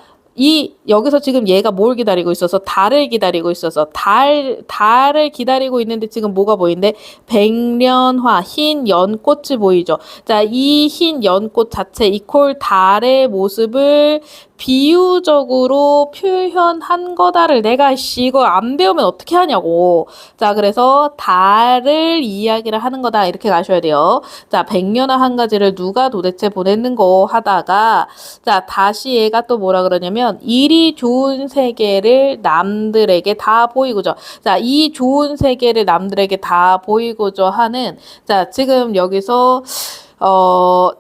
여기서 지금 얘가 뭘 기다리고 있어서 달을 기다리고 있어서 달을 기다리고 있는데 지금 뭐가 보이는데 백년화 흰 연꽃이 보이죠. 자, 이 흰 연꽃 자체 이퀄 달의 모습을 비유적으로 표현한 거다를 내가 이거 안 배우면 어떻게 하냐고. 자, 그래서 달을 이야기를 하는 거다 이렇게 가셔야 돼요. 자, 백년화 한 가지를 누가 도대체 보냈는고 하다가 자, 다시 얘가 또 뭐라 그러냐면 이리 좋은 세계를 남들에게 다 보이고자. 자, 이 좋은 세계를 남들에게 다 보이고자 하는 자, 지금 여기서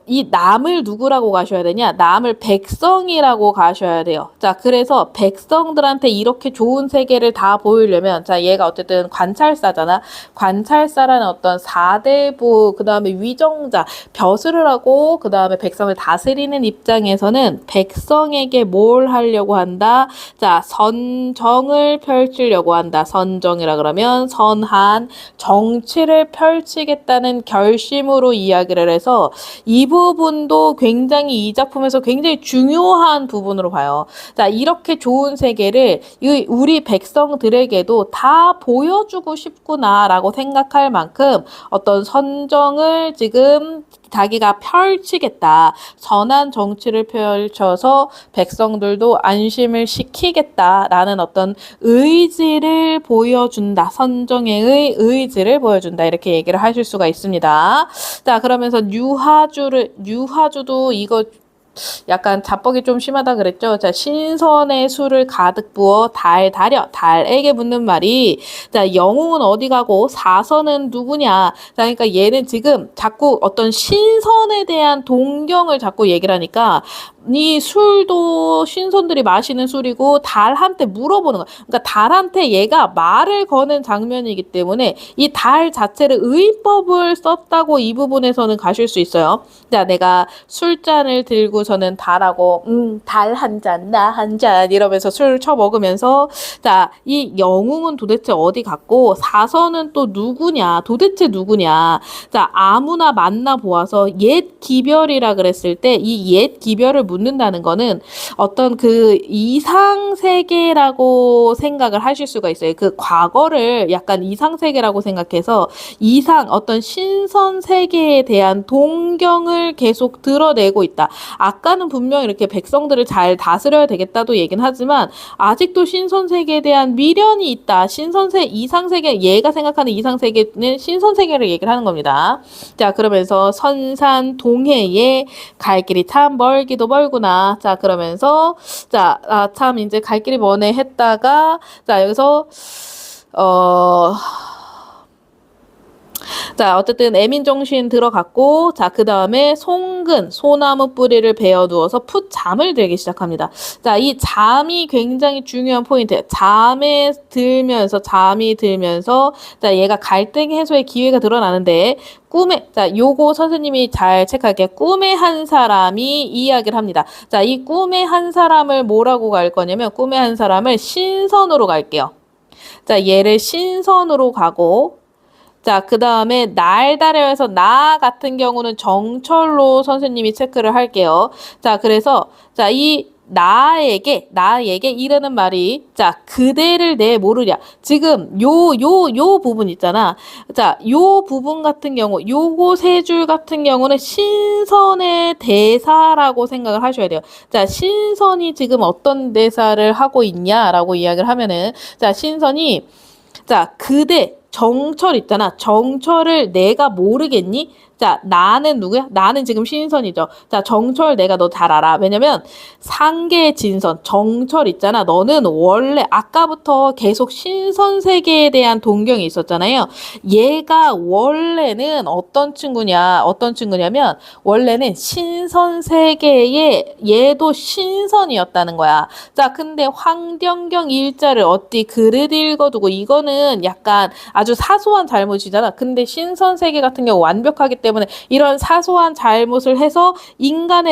이 남을 누구라고 가셔야 되냐? 남을 백성이라고 가셔야 돼요. 자, 그래서 백성들한테 이렇게 좋은 세계를 다 보이려면, 자, 얘가 어쨌든 관찰사잖아. 관찰사라는 어떤 사대부, 그 다음에 위정자, 벼슬을 하고, 그 다음에 백성을 다스리는 입장에서는 백성에게 뭘 하려고 한다? 자, 선정을 펼치려고 한다. 선정이라 그러면 선한 정치를 펼치겠다는 결심으로 이야기를 해서 이 부분도 굉장히 이 작품에서 굉장히 중요한 부분으로 봐요. 자, 이렇게 좋은 세계를 우리 백성들에게도 다 보여주고 싶구나라고 생각할 만큼 어떤 선정을 지금 자기가 펼치겠다. 선한 정치를 펼쳐서 백성들도 안심을 시키겠다라는 어떤 의지를 보여준다. 선정의 의지를 보여준다. 이렇게 얘기를 하실 수가 있습니다. 자, 그러면서 유화주도 이거 약간 자뻑이 좀 심하다 그랬죠. 자, 신선의 술을 가득 부어 달달여 달에게 묻는 말이, 자, 영웅은 어디 가고 사선은 누구냐. 자, 그러니까 얘는 지금 자꾸 어떤 신선에 대한 동경을 자꾸 얘기를 하니까 이 술도 신선들이 마시는 술이고 달한테 물어보는 거야. 그러니까 달한테 얘가 말을 거는 장면이기 때문에 이 달 자체를 의법을 썼다고 이 부분에서는 가실 수 있어요. 자, 내가 술잔을 들고서는 달하고 달 한 잔, 나 한 잔 이러면서 술 처먹으면서, 자, 이 영웅은 도대체 어디 갔고 사선은 또 누구냐, 도대체 누구냐. 자, 아무나 만나 보아서 옛 기별이라 그랬을 때 이 옛 기별을 묻는다는 거는 어떤 그 이상 세계라고 생각을 하실 수가 있어요. 그 과거를 약간 이상 세계라고 생각해서 어떤 신선 세계에 대한 동경을 계속 드러내고 있다. 아까는 분명 이렇게 백성들을 잘 다스려야 되겠다도 얘긴 하지만 아직도 신선 세계에 대한 미련이 있다. 이상 세계, 얘가 생각하는 이상 세계는 신선 세계를 얘기를 하는 겁니다. 자, 그러면서 선산 동해에 갈 길이 참 멀기도 멀구나. 자, 그러면서 자, 참 이제 갈 길이 머네 했다가, 자, 여기서 자, 어쨌든 애민정신 들어갔고, 자, 그 다음에 소나무 뿌리를 베어 두어서 풋 잠을 들기 시작합니다. 자, 이 잠이 굉장히 중요한 포인트예요. 잠이 들면서, 자, 얘가 갈등 해소의 기회가 드러나는데, 자, 요거 선생님이 잘 체크할게요. 꿈의 한 사람이 이야기를 합니다. 자, 이 꿈의 한 사람을 뭐라고 갈 거냐면, 꿈의 한 사람을 신선으로 갈게요. 자, 얘를 신선으로 가고, 자, 그 다음에 날다려에서 나 같은 경우는 정철로 선생님이 체크를 할게요. 자, 그래서, 자, 이 나에게 이르는 말이, 자, 그대를 내 모르랴. 지금 요 부분 있잖아. 자, 요 부분 같은 경우, 요거 세 줄 같은 경우는 신선의 대사라고 생각을 하셔야 돼요. 자, 신선이 지금 어떤 대사를 하고 있냐라고 이야기를 하면은, 자, 신선이, 자, 정철 있잖아. 정철을 내가 모르겠니? 자, 나는 누구야? 나는 지금 신선이죠. 자, 정철 내가 너 잘 알아. 왜냐면 상계 진선, 정철 있잖아. 너는 원래 아까부터 계속 신선 세계에 대한 동경이 있었잖아요. 얘가 원래는 어떤 친구냐면 원래는 신선 세계에 얘도 신선이었다는 거야. 자, 근데 황경경 일자를 어디 그릇 읽어두고, 이거는 약간 아주 사소한 잘못이잖아. 근데 신선 세계 같은 경우 완벽하기 때문에 이런 사소한 잘못을 해서 인간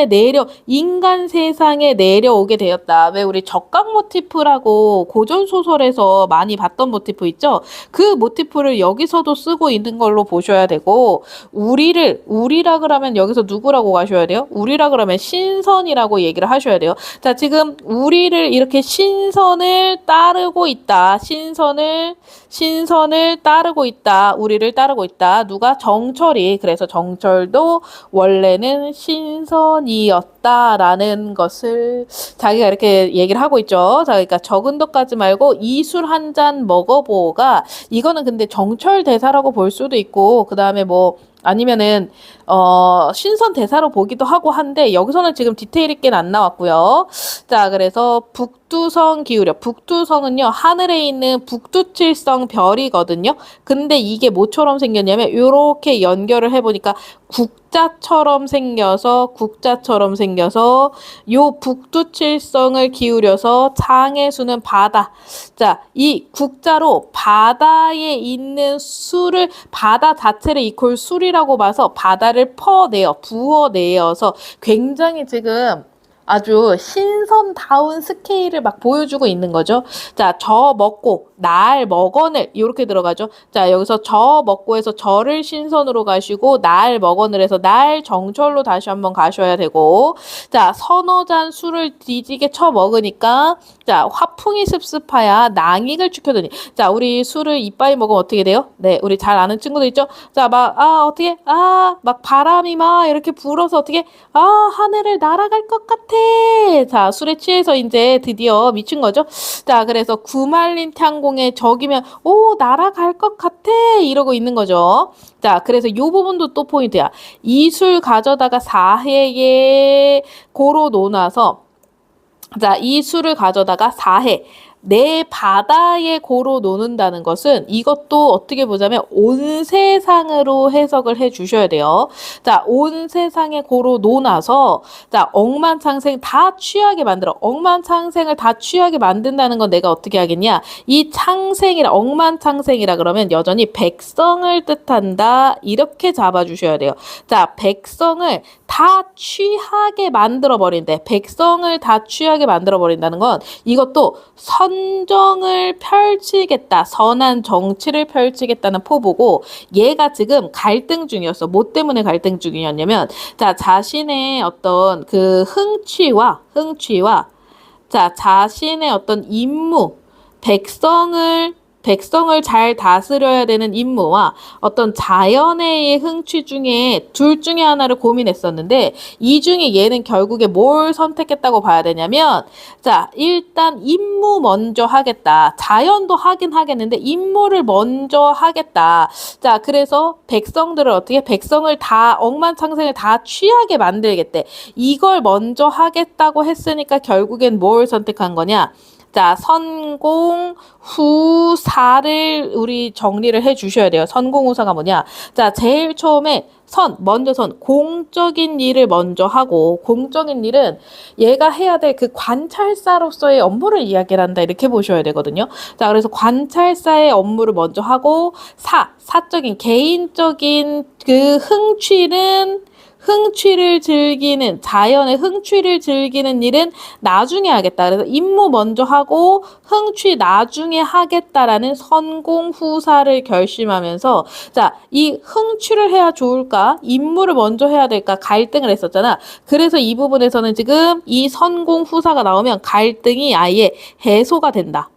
세상에 내려오게 되었다. 왜 우리 적각 모티프라고 고전 소설에서 많이 봤던 모티프 있죠? 그 모티프를 여기서도 쓰고 있는 걸로 보셔야 되고, 우리라 그러면 여기서 누구라고 가셔야 돼요? 우리라 그러면 신선이라고 얘기를 하셔야 돼요. 자, 지금 우리를 이렇게 신선을 따르고 있다. 신선을 따르고 있다. 우리를 따르고 있다. 누가? 정철이. 그래서 정철도 원래는 신선이었다라는 것을 자기가 이렇게 얘기를 하고 있죠. 자, 그러니까 적은 덕까지 말고 이 술 한 잔 먹어보가, 이거는 근데 정철 대사라고 볼 수도 있고, 그 다음에 뭐 아니면은 신선 대사로 보기도 하고 한데, 여기서는 지금 디테일 있게는 안 나왔고요. 자, 그래서 북두성 기울여. 북두성은요, 하늘에 있는 북두칠성 별이거든요. 근데 이게 뭐처럼 생겼냐면, 이렇게 연결을 해보니까 국자처럼 생겨서, 요 북두칠성을 기울여서 장해수는 바다. 자, 이 국자로 바다에 있는 수를, 바다 자체를 이퀄 술이라고 봐서 바다를 부어내어서 굉장히 지금 아주 신선다운 스케일을 막 보여주고 있는 거죠. 자, 저 먹고, 날 먹어늘 이렇게 들어가죠. 자, 여기서 저 먹고에서 저를 신선으로 가시고 날 먹어늘 해서 날 정철로 다시 한번 가셔야 되고, 자, 서너 잔 술을 뒤지게 쳐 먹으니까, 자, 화풍이 습습하야 낭익을 축혀드니. 자, 우리 술을 이빠이 먹으면 어떻게 돼요? 네, 우리 잘 아는 친구들 있죠? 자, 어떻게? 막 바람이 막 이렇게 불어서 어떻게? 하늘을 날아갈 것 같아. 자, 술에 취해서 이제 드디어 미친 거죠. 자, 그래서 구말린 탕공에 적이면 날아갈 것 같아 이러고 있는 거죠. 자, 그래서 요 부분도 또 포인트야. 이술 가져다가 사해에 고로 놓아서, 자, 이 술을 가져다가 사해, 내 바다에 고로 놓는다는 것은 이것도 어떻게 보자면 온 세상으로 해석을 해 주셔야 돼요. 자, 온 세상에 고로 놓아서, 자, 억만창생 다 취하게 만들어. 억만창생을 다 취하게 만든다는 건 내가 어떻게 하겠냐? 이 억만창생이라 그러면 여전히 백성을 뜻한다. 이렇게 잡아 주셔야 돼요. 자, 백성을 다 취하게 만들어 버린대. 백성을 다 취하게 만들어 버린다는 건 이것도 선정을 펼치겠다, 선한 정치를 펼치겠다는 포부고, 얘가 지금 갈등 중이었어. 뭐 때문에 갈등 중이었냐면, 자, 자신의 어떤 그 흥취와 자, 자신의 어떤 임무, 백성을 잘 다스려야 되는 임무와 어떤 자연의 흥취 중에 둘 중에 하나를 고민했었는데, 이 중에 얘는 결국에 뭘 선택했다고 봐야 되냐면, 자, 일단 임무 먼저 하겠다. 자연도 하긴 하겠는데 임무를 먼저 하겠다. 자, 그래서 백성을 다, 억만창생을 다 취하게 만들겠대. 이걸 먼저 하겠다고 했으니까 결국엔 뭘 선택한 거냐? 자, 선공후사를 우리 정리를 해 주셔야 돼요. 선공후사가 뭐냐? 자, 제일 처음에 먼저 공적인 일을 먼저 하고, 공적인 일은 얘가 해야 될 그 관찰사로서의 업무를 이야기를 한다. 이렇게 보셔야 되거든요. 자, 그래서 관찰사의 업무를 먼저 하고, 사적인, 개인적인 그 자연의 흥취를 즐기는 일은 나중에 하겠다. 그래서 임무 먼저 하고 흥취 나중에 하겠다라는 선공후사를 결심하면서, 자, 이 흥취를 해야 좋을까? 임무를 먼저 해야 될까? 갈등을 했었잖아. 그래서 이 부분에서는 지금 이 선공후사가 나오면 갈등이 아예 해소가 된다.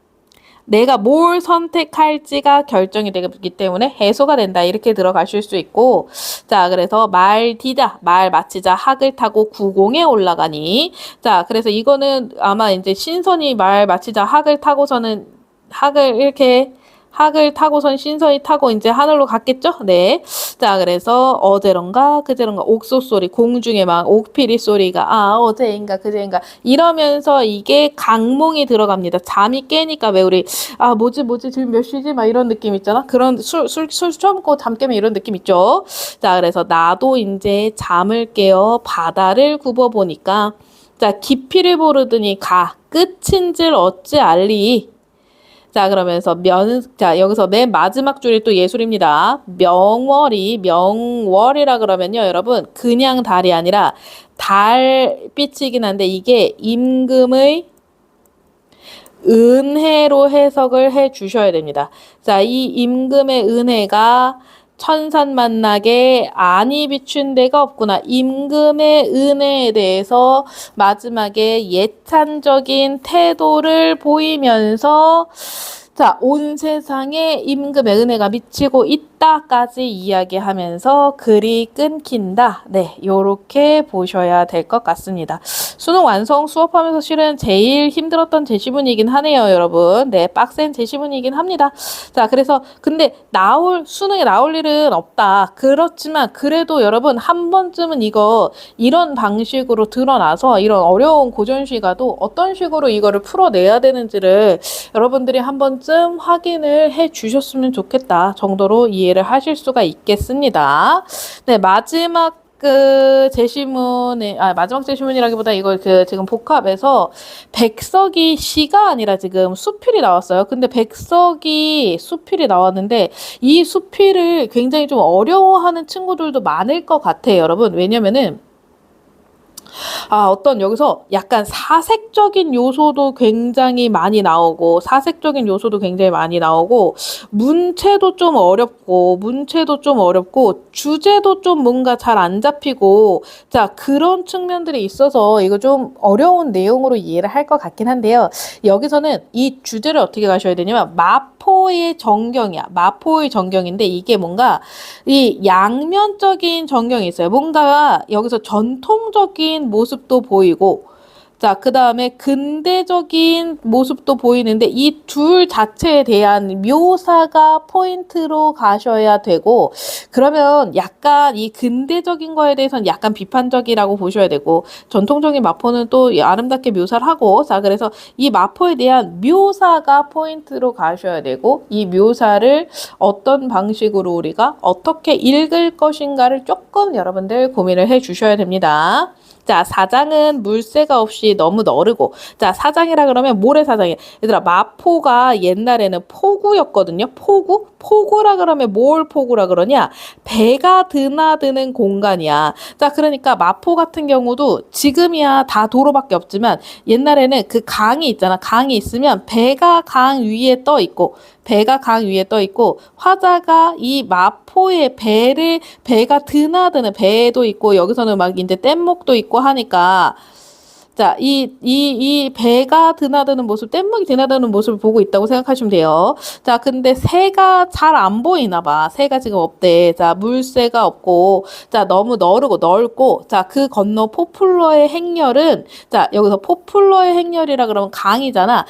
내가 뭘 선택할지가 결정이 되기 때문에 해소가 된다. 이렇게 들어가실 수 있고, 자, 그래서 말 마치자 학을 타고 구공에 올라가니. 자, 그래서 이거는 아마 이제 신선이 말 마치자 학을 타고선 신선이 타고 이제 하늘로 갔겠죠? 네. 자, 그래서 어제론가 그제론가 옥소 소리, 공중에 막 옥피리 소리가 어제인가 그제인가 이러면서 이게 강몽이 들어갑니다. 잠이 깨니까 왜 우리 뭐지 지금 몇 시지 막 이런 느낌 있잖아. 그런 술 처먹고 잠 깨면 이런 느낌 있죠. 자, 그래서 나도 이제 잠을 깨어 바다를 굽어 보니까, 자, 깊이를 모르더니 끝인줄 어찌 알리. 자, 그러면서 여기서 맨 마지막 줄이 또 예술입니다. 명월이라 그러면요, 여러분, 그냥 달이 아니라 달빛이긴 한데 이게 임금의 은혜로 해석을 해 주셔야 됩니다. 자, 이 임금의 은혜가 천산만나게 아니 비춘 데가 없구나. 임금의 은혜에 대해서 마지막에 예찬적인 태도를 보이면서, 자, 온 세상에 임금의 은혜가 미치고 있다. 있다까지 이야기하면서 글이 끊긴다. 네, 요렇게 보셔야 될 것 같습니다. 수능 완성 수업하면서 실은 제일 힘들었던 제시문이긴 하네요, 여러분. 네, 빡센 제시문이긴 합니다. 자, 그래서 근데 수능에 나올 일은 없다. 그렇지만 그래도 여러분 한 번쯤은 이런 방식으로 드러나서 이런 어려운 고전시가도 어떤 식으로 이거를 풀어내야 되는지를 여러분들이 한 번쯤 확인을 해 주셨으면 좋겠다 정도로 이해를 하실 수가 있겠습니다. 네, 마지막 마지막 제시문이라기보다 이걸 지금 복합에서 백석이 시가 아니라 지금 수필이 나왔어요. 근데 백석이 수필이 나왔는데 이 수필을 굉장히 좀 어려워하는 친구들도 많을 것 같아요, 여러분. 왜냐면은 여기서 약간 사색적인 요소도 굉장히 많이 나오고, 문체도 좀 어렵고, 주제도 좀 뭔가 잘 안 잡히고, 자, 그런 측면들이 있어서 이거 좀 어려운 내용으로 이해를 할 것 같긴 한데요. 여기서는 이 주제를 어떻게 가셔야 되냐면, 마포의 정경인데, 이게 뭔가 이 양면적인 전경이 있어요. 뭔가 여기서 전통적인 모습도 보이고, 자, 그 다음에 근대적인 모습도 보이는데 이 둘 자체에 대한 묘사가 포인트로 가셔야 되고, 그러면 약간 이 근대적인 거에 대해서는 약간 비판적이라고 보셔야 되고, 전통적인 마포는 또 아름답게 묘사를 하고, 자, 그래서 이 마포에 대한 묘사가 포인트로 가셔야 되고, 이 묘사를 어떤 방식으로 우리가 어떻게 읽을 것인가를 조금 여러분들 고민을 해 주셔야 됩니다. 자, 사장은 물새가 없이 너무 너르고, 자, 사장이라 그러면 모래사장이에요. 얘들아, 마포가 옛날에는 포구였거든요. 포구라 그러면 뭘 포구라 그러냐? 배가 드나드는 공간이야. 자, 그러니까 마포 같은 경우도 지금이야 다 도로밖에 없지만 옛날에는 그 강이 있잖아. 강이 있으면 배가 강 위에 떠 있고, 화자가 이 마포의 배가 드나드는 배도 있고, 여기서는 막 이제 뗏목도 있고 하니까, 자, 이 배가 드나드는 모습, 뗏목이 드나드는 모습을 보고 있다고 생각하시면 돼요. 자, 근데 새가 잘 안 보이나 봐. 새가 지금 없대. 자, 물새가 없고, 자, 너무 넓고, 자, 그 건너 포플러의 행렬은, 자, 여기서 포플러의 행렬이라 그러면 강이잖아.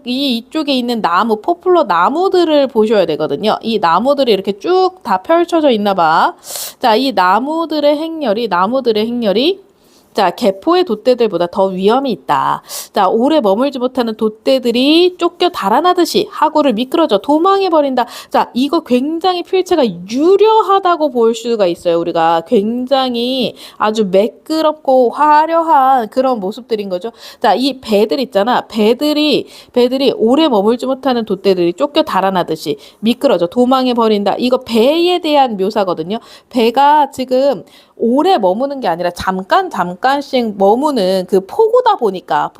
이쪽에 있는 포플러 나무들을 보셔야 되거든요. 이 나무들이 이렇게 쭉 다 펼쳐져 있나 봐. 자, 이 나무들의 행렬이, 자, 개포의 돛대들보다 더 위험이 있다. 자, 오래 머물지 못하는 돛대들이 쫓겨 달아나듯이 하구를 미끄러져 도망해버린다. 자, 이거 굉장히 필체가 유려하다고 볼 수가 있어요. 우리가 굉장히 아주 매끄럽고 화려한 그런 모습들인 거죠. 자, 이 배들 있잖아. 배들이 오래 머물지 못하는 돛대들이 쫓겨 달아나듯이 미끄러져 도망해버린다. 이거 배에 대한 묘사거든요. 배가 지금 오래 머무는 게 아니라 잠깐씩 머무는 그 포구다 보니까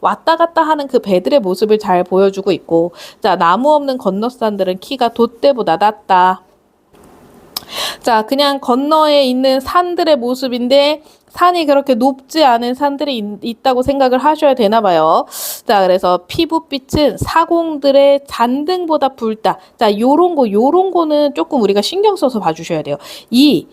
왔다 갔다 하는 그 배들의 모습을 잘 보여주고 있고, 자, 나무 없는 건너산들은 키가 돛대보다 낮다. 자, 그냥 건너에 있는 산들의 모습인데 산이 그렇게 높지 않은 산들이 있다고 생각을 하셔야 되나 봐요. 자, 그래서 피부빛은 사공들의 잔등보다 붉다. 자, 요런 거는 조금 우리가 신경 써서 봐주셔야 돼요. 이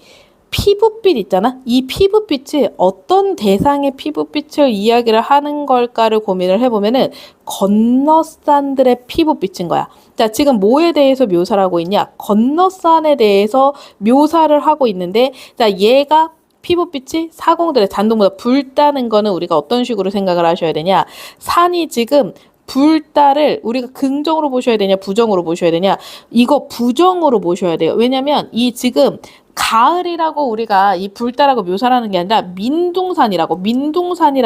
피부빛 있잖아. 이 피부빛이 어떤 대상의 피부빛을 이야기를 하는 걸까를 고민을 해보면은 건너산들의 피부빛인 거야. 자, 지금 뭐에 대해서 묘사를 하고 있냐? 건너산에 대해서 묘사를 하고 있는데, 자, 얘가 피부빛이 사공들의 잔등보다 붉다는 거는 우리가 어떤 식으로 생각을 하셔야 되냐? 산이 지금 붉다를 우리가 긍정으로 보셔야 되냐, 부정으로 보셔야 되냐? 이거 부정으로 보셔야 돼요. 왜냐면 이 지금 가을이라고 우리가 이 붉다라고 묘사를 하는 게 아니라 민둥산이라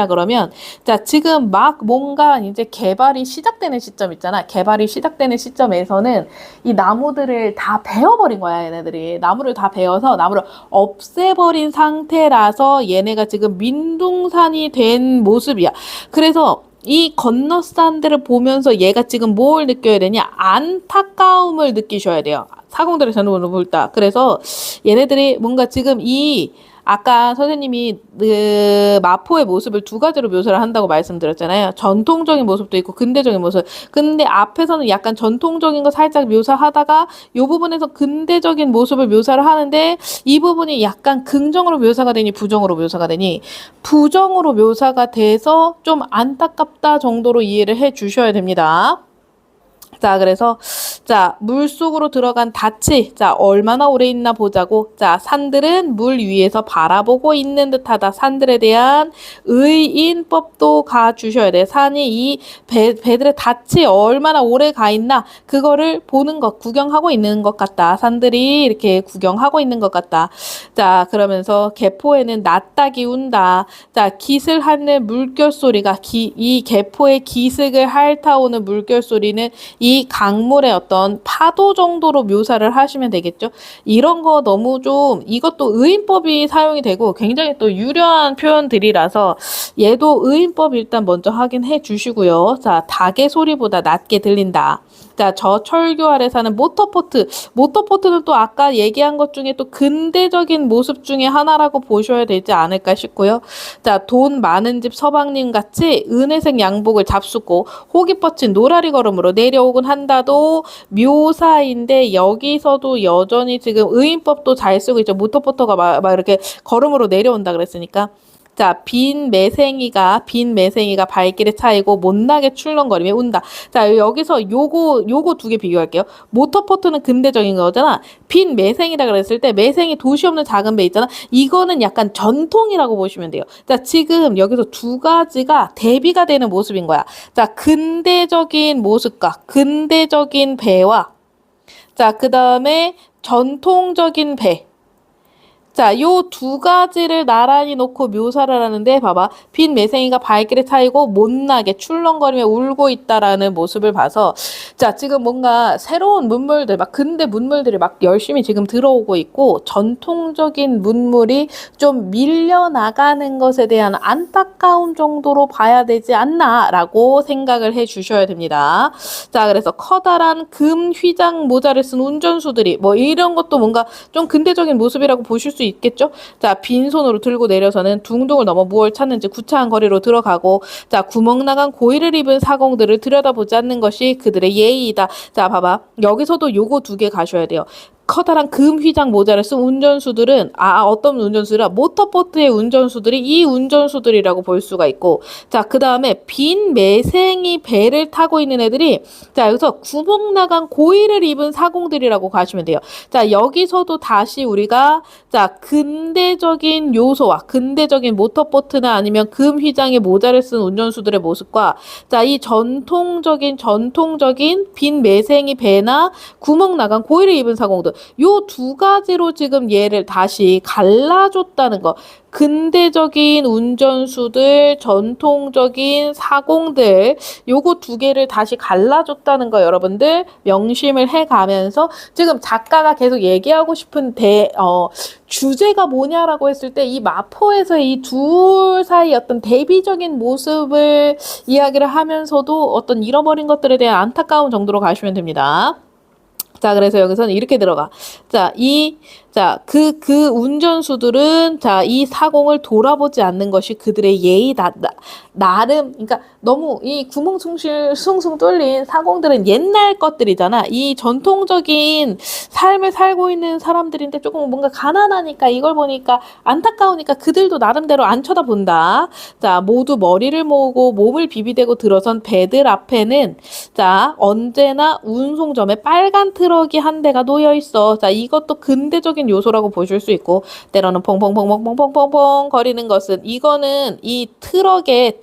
그러면, 자, 지금 막 뭔가 이제 개발이 시작되는 시점 있잖아. 개발이 시작되는 시점에서는 이 나무들을 다 베어버린 거야. 얘네들이 나무를 다 베어서 나무를 없애버린 상태라서 얘네가 지금 민둥산이 된 모습이야. 그래서 이 건너산들을 보면서 얘가 지금 뭘 느껴야 되냐? 안타까움을 느끼셔야 돼요. 사공들의 잔등보다 붉다. 그래서 얘네들이 뭔가 지금 이 아까 선생님이 그 마포의 모습을 두 가지로 묘사를 한다고 말씀드렸잖아요. 전통적인 모습도 있고 근대적인 모습. 근데 앞에서는 약간 전통적인 거 살짝 묘사하다가 이 부분에서 근대적인 모습을 묘사를 하는데 이 부분이 약간 긍정으로 묘사가 되니 부정으로 묘사가 되니 부정으로 묘사가 돼서 좀 안타깝다 정도로 이해를 해 주셔야 됩니다. 자, 그래서 자, 물속으로 들어간 닻이 자, 얼마나 오래 있나 보자고. 자, 산들은 물 위에서 바라보고 있는 듯하다. 산들에 대한 의인법도 가 주셔야 돼. 산이 이 배들의 닻이 얼마나 오래 가 있나 그거를 보는 것, 구경하고 있는 것 같다. 산들이 이렇게 구경하고 있는 것 같다. 자, 그러면서 개포에는 낫닭이 운다. 자, 깃을 하는 물결 소리가 이 개포의 기슭을 핥아오는 물결 소리는 이 강물의 어떤 파도 정도로 묘사를 하시면 되겠죠. 이런 거 너무 좀 이것도 의인법이 사용이 되고 굉장히 또 유려한 표현들이라서 얘도 의인법 일단 먼저 확인해 주시고요. 자, 닭의 소리보다 낮게 들린다. 자, 저 철교 아래 사는 모터포트. 모터포트는 또 아까 얘기한 것 중에 또 근대적인 모습 중에 하나라고 보셔야 되지 않을까 싶고요. 자, 돈 많은 집 서방님 같이 은혜색 양복을 잡수고 호기 뻗친 노라리 걸음으로 내려오곤 한다도 묘사인데 여기서도 여전히 지금 의인법도 잘 쓰고 있죠. 모터포터가 막 이렇게 걸음으로 내려온다 그랬으니까. 자, 빈 매생이가 발길에 차이고 못나게 출렁거리며 운다. 자, 여기서 요거 두 개 비교할게요. 모터포트는 근대적인 거잖아. 빈 매생이라 그랬을 때 매생이 도시 없는 작은 배 있잖아. 이거는 약간 전통이라고 보시면 돼요. 자, 지금 여기서 두 가지가 대비가 되는 모습인 거야. 자, 근대적인 모습과 근대적인 배와 자, 그다음에 전통적인 배. 자, 요 두 가지를 나란히 놓고 묘사를 하는데 봐봐. 빈 매생이가 발길에 차이고 못나게 출렁거리며 울고 있다라는 모습을 봐서 자, 지금 뭔가 새로운 문물들 막 근대 문물들이 막 열심히 지금 들어오고 있고 전통적인 문물이 좀 밀려나가는 것에 대한 안타까운 정도로 봐야 되지 않나라고 생각을 해 주셔야 됩니다. 자, 그래서 커다란 금 휘장 모자를 쓴 운전수들이 뭐 이런 것도 뭔가 좀 근대적인 모습이라고 보실 수 있겠죠? 자, 빈손으로 들고 내려서는 둥둥을 넘어 무엇을 찾는지 구차한 거리로 들어가고 자, 구멍 나간 고의를 입은 사공들을 들여다보지 않는 것이 그들의 예의이다. 자, 봐봐. 여기서도 요거 두 개 가셔야 돼요. 커다란 금 휘장 모자를 쓴 운전수들은 어떤 운전수라 모터보트의 운전수들이 이 운전수들이라고 볼 수가 있고 자, 그 다음에 빈 매생이 배를 타고 있는 애들이 자, 여기서 구멍 나간 고의를 입은 사공들이라고 가시면 돼요. 자, 여기서도 다시 우리가 자, 근대적인 요소와 근대적인 모터보트나 아니면 금 휘장의 모자를 쓴 운전수들의 모습과 자, 이 전통적인 빈 매생이 배나 구멍 나간 고의를 입은 사공들 요 두 가지로 지금 얘를 다시 갈라줬다는 거. 근대적인 운전수들, 전통적인 사공들 요거 두 개를 다시 갈라줬다는 거 여러분들 명심을 해가면서 지금 작가가 계속 얘기하고 싶은 주제가 뭐냐라고 했을 때 이 마포에서 이 둘 사이 어떤 대비적인 모습을 이야기를 하면서도 어떤 잃어버린 것들에 대한 안타까움 정도로 가시면 됩니다. 자, 그래서 여기서는 이렇게 들어가. 자, 그 운전수들은, 자, 이 사공을 돌아보지 않는 것이 그들의 예의다. 나름, 그러니까 너무 이 구멍 숭숭 뚫린 사공들은 옛날 것들이잖아. 이 전통적인 삶을 살고 있는 사람들인데 조금 뭔가 가난하니까 이걸 보니까 안타까우니까 그들도 나름대로 안 쳐다본다. 자, 모두 머리를 모으고 몸을 비비대고 들어선 배들 앞에는, 자, 언제나 운송점에 빨간 트럭이 한 대가 놓여 있어. 자, 이것도 근대적인 요소라고 보실 수 있고 때로는 퐁퐁퐁퐁퐁퐁퐁 거리는 것은 이거는 이 트럭의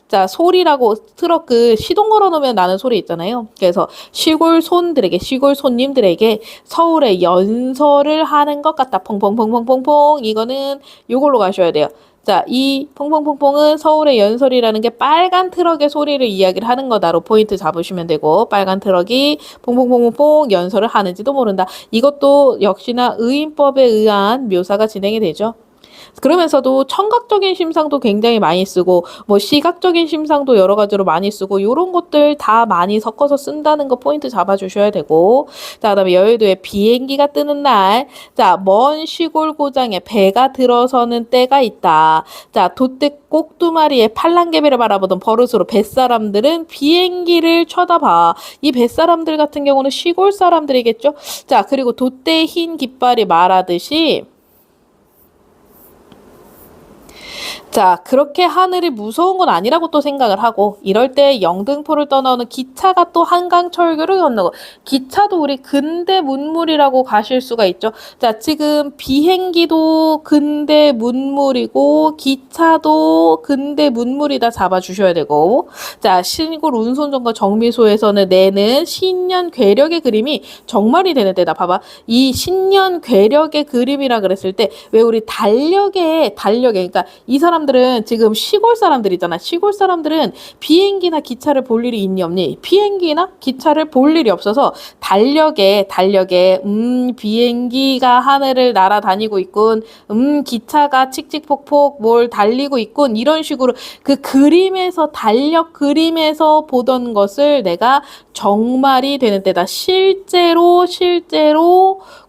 자, 소리라고 트럭 그 시동 걸어 놓으면 나는 소리 있잖아요. 그래서 시골 손님들에게 서울에 연설을 하는 것 같다. 퐁퐁퐁퐁퐁퐁 이거는 요걸로 가셔야 돼요. 자, 이 퐁퐁퐁퐁은 서울의 연설이라는 게 빨간 트럭의 소리를 이야기를 하는 거다로 포인트 잡으시면 되고 빨간 트럭이 퐁퐁퐁퐁 연설을 하는지도 모른다. 이것도 역시나 의인법에 의한 묘사가 진행이 되죠. 그러면서도 청각적인 심상도 굉장히 많이 쓰고 뭐 시각적인 심상도 여러 가지로 많이 쓰고 요런 것들 다 많이 섞어서 쓴다는 거 포인트 잡아주셔야 되고 자 그다음에 여의도에 비행기가 뜨는 날 자 먼 시골 고장에 배가 들어서는 때가 있다. 자 돛대 꼭두마리에 팔랑개비를 바라보던 버릇으로 뱃사람들은 비행기를 쳐다봐. 이 뱃사람들 같은 경우는 시골 사람들이겠죠. 자 그리고 돛대의 흰 깃발이 말하듯이 자, 그렇게 하늘이 무서운 건 아니라고 또 생각을 하고 이럴 때 영등포를 떠나오는 기차가 또 한강철교를 건너고 기차도 우리 근대 문물이라고 가실 수가 있죠. 자, 지금 비행기도 근대 문물이고 기차도 근대 문물이다 잡아주셔야 되고 자, 시골 운송정과 정미소에서는 내는 신년 괴력의 그림이 정말이 되는 때다. 봐봐. 이 신년 괴력의 그림이라 그랬을 때 왜 우리 달력에 그러니까 이 사람들은 지금 시골 사람들이잖아. 시골 사람들은 비행기나 기차를 볼 일이 있니 없니? 비행기나 기차를 볼 일이 없어서 달력에 비행기가 하늘을 날아다니고 있군. 기차가 칙칙폭폭 뭘 달리고 있군. 이런 식으로 그 그림에서 달력 그림에서 보던 것을 내가 정말이 되는 때다. 실제로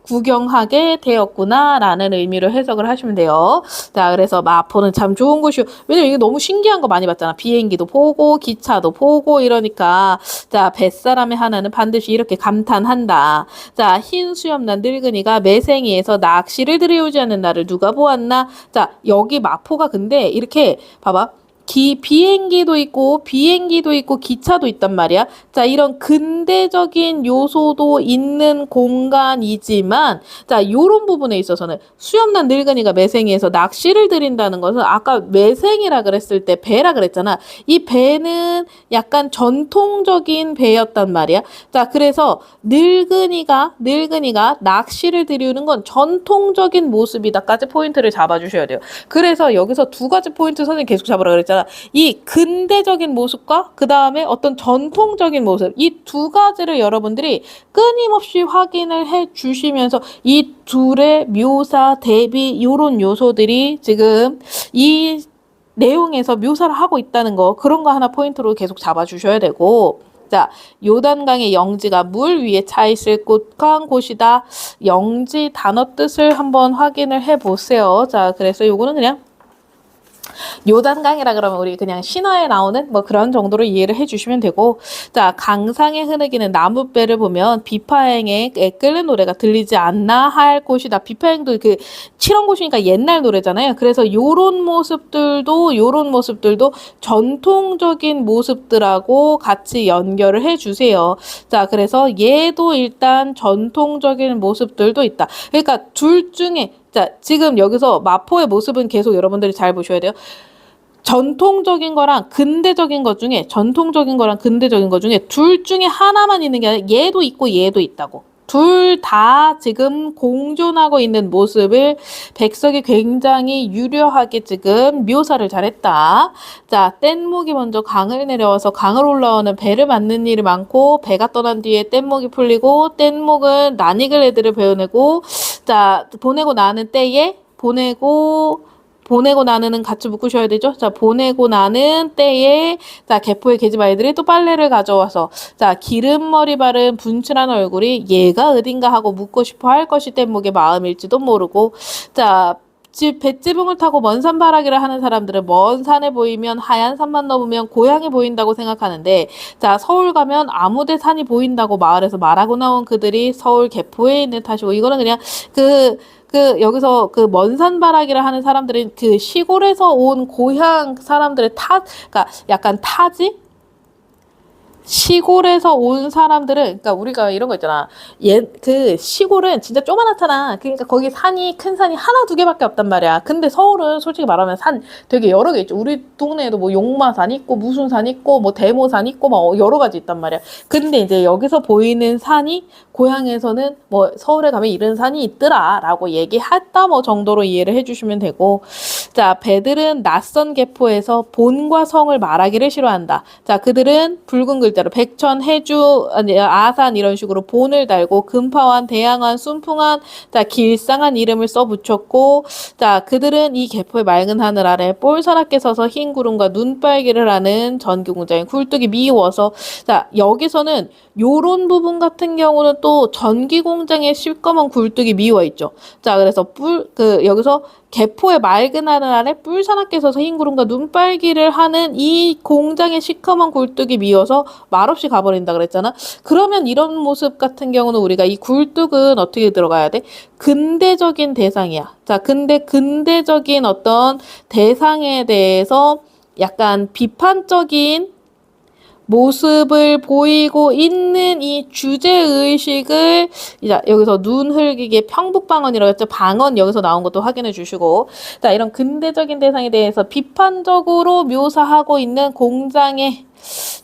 구경하게 되었구나라는 의미로 해석을 하시면 돼요. 자, 그래서 마포는 참 좋은 곳이요. 왜냐면 이게 너무 신기한 거 많이 봤잖아. 비행기도 보고 기차도 보고 이러니까 자, 뱃사람의 하나는 반드시 이렇게 감탄한다. 자, 흰 수염난 늙은이가 매생이에서 낚시를 들여오지 않는 나를 누가 보았나? 자, 여기 마포가 근데 이렇게 봐봐. 비행기도 있고 기차도 있단 말이야. 자, 이런 근대적인 요소도 있는 공간이지만 자, 요런 부분에 있어서는 수염난 늙은이가 매생이에서 낚시를 들인다는 것은 아까 매생이라 그랬을 때 배라 그랬잖아. 이 배는 약간 전통적인 배였단 말이야. 자, 그래서 늙은이가 낚시를 들이우는 건 전통적인 모습이다까지 포인트를 잡아주셔야 돼요. 그래서 여기서 두 가지 포인트 선생님 계속 잡으라 그랬잖아. 이 근대적인 모습과 그 다음에 어떤 전통적인 모습 이 두 가지를 여러분들이 끊임없이 확인을 해 주시면서 이 둘의 묘사, 대비 이런 요소들이 지금 이 내용에서 묘사를 하고 있다는 거 그런 거 하나 포인트로 계속 잡아주셔야 되고 자, 요단강의 영지가 물 위에 차 있을 곳한 곳이다. 영지 단어 뜻을 한번 확인을 해 보세요. 자, 그래서 요거는 그냥 요단강이라 그러면 우리 그냥 신화에 나오는 뭐 그런 정도로 이해를 해주시면 되고 자 강상에 흐느끼는 나무배를 보면 비파행의 끓는 노래가 들리지 않나 할 곳이다. 비파행도 그 칠원고시니까 옛날 노래잖아요. 그래서 요런 모습들도 전통적인 모습들하고 같이 연결을 해주세요. 자 그래서 얘도 일단 전통적인 모습들도 있다. 그러니까 둘 중에 자, 지금 여기서 마포의 모습은 계속 여러분들이 잘 보셔야 돼요. 전통적인 거랑 근대적인 것 중에 둘 중에 하나만 있는 게 아니라 얘도 있고 얘도 있다고. 둘 다 지금 공존하고 있는 모습을 백석이 굉장히 유려하게 지금 묘사를 잘했다. 자, 뗏목이 먼저 강을 내려와서 강을 올라오는 배를 맞는 일이 많고 배가 떠난 뒤에 뗏목이 풀리고 뗏목은 낯익을 애들을 배워내고 자, 보내고 나는 때에 보내고 나는은 같이 묶으셔야 되죠. 자, 보내고 나는 때에 자, 개포의 계집아이들이 또 빨래를 가져와서 자, 기름머리 바른 분칠한 얼굴이 얘가 어딘가 하고 묻고 싶어 할 것이 뗏목의 마음일지도 모르고 자, 뱃지붕을 타고 먼 산바라기를 하는 사람들은 먼 산에 보이면 하얀 산만 넘으면 고향이 보인다고 생각하는데 자 서울 가면 아무데 산이 보인다고 마을에서 말하고 나온 그들이 서울 개포에 있는 탓이고 이거는 그냥 여기서 그 먼 산바라기를 하는 사람들은 그 시골에서 온 고향 사람들의 그러니까 약간 타지? 시골에서 온 사람들은 그러니까 우리가 이런 거 있잖아. 그 시골은 진짜 조그맣잖아. 그러니까 거기 큰 산이 하나 두 개밖에 없단 말이야. 근데 서울은 솔직히 말하면 산 되게 여러 개 있죠. 우리 동네에도 뭐 용마산 있고 무슨 산 있고 뭐 대모산 있고 막 여러 가지 있단 말이야. 근데 이제 여기서 보이는 산이 고향에서는 뭐 서울에 가면 이런 산이 있더라라고 얘기했다 뭐 정도로 이해를 해주시면 되고 자, 배들은 낯선 계포에서 본과 성을 말하기를 싫어한다. 자, 그들은 붉은 글자로 백천, 해주, 아니, 아산 이런 식으로 본을 달고 금파환, 대양환, 순풍환, 자, 길상한 이름을 써붙였고, 자, 그들은 이 계포의 맑은 하늘 아래 볼사납게 서서 흰 구름과 눈빨기를 하는 전기공장의 굴뚝이 미워서, 자, 여기서는 요런 부분 같은 경우는 또 전기공장의 시꺼먼 굴뚝이 미워 있죠. 자, 그래서 여기서 개포의 맑은 하늘 아래 뿔사납게 서서 흰 구름과 눈빨기를 하는 이 공장의 시커먼 굴뚝이 미워서 말없이 가버린다 그랬잖아. 그러면 이런 모습 같은 경우는 우리가 이 굴뚝은 어떻게 들어가야 돼? 근대적인 대상이야. 자, 근데 근대적인 어떤 대상에 대해서 약간 비판적인 모습을 보이고 있는 이 주제의식을 이제 여기서 눈 흘기게 평북방언이라고 했죠. 방언 여기서 나온 것도 확인해 주시고, 자, 이런 근대적인 대상에 대해서 비판적으로 묘사하고 있는 공장의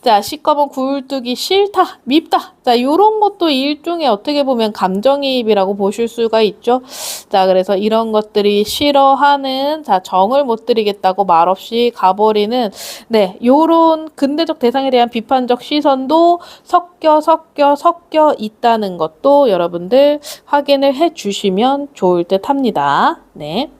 자, 시꺼먼 굴뚝이 싫다, 밉다. 자, 요런 것도 일종의 어떻게 보면 감정이입이라고 보실 수가 있죠. 자, 그래서 이런 것들이 싫어하는, 자, 정을 못 들이겠다고 말없이 가버리는, 네, 요런 근대적 대상에 대한 비판적 시선도 섞여 있다는 것도 여러분들 확인을 해 주시면 좋을 듯 합니다. 네.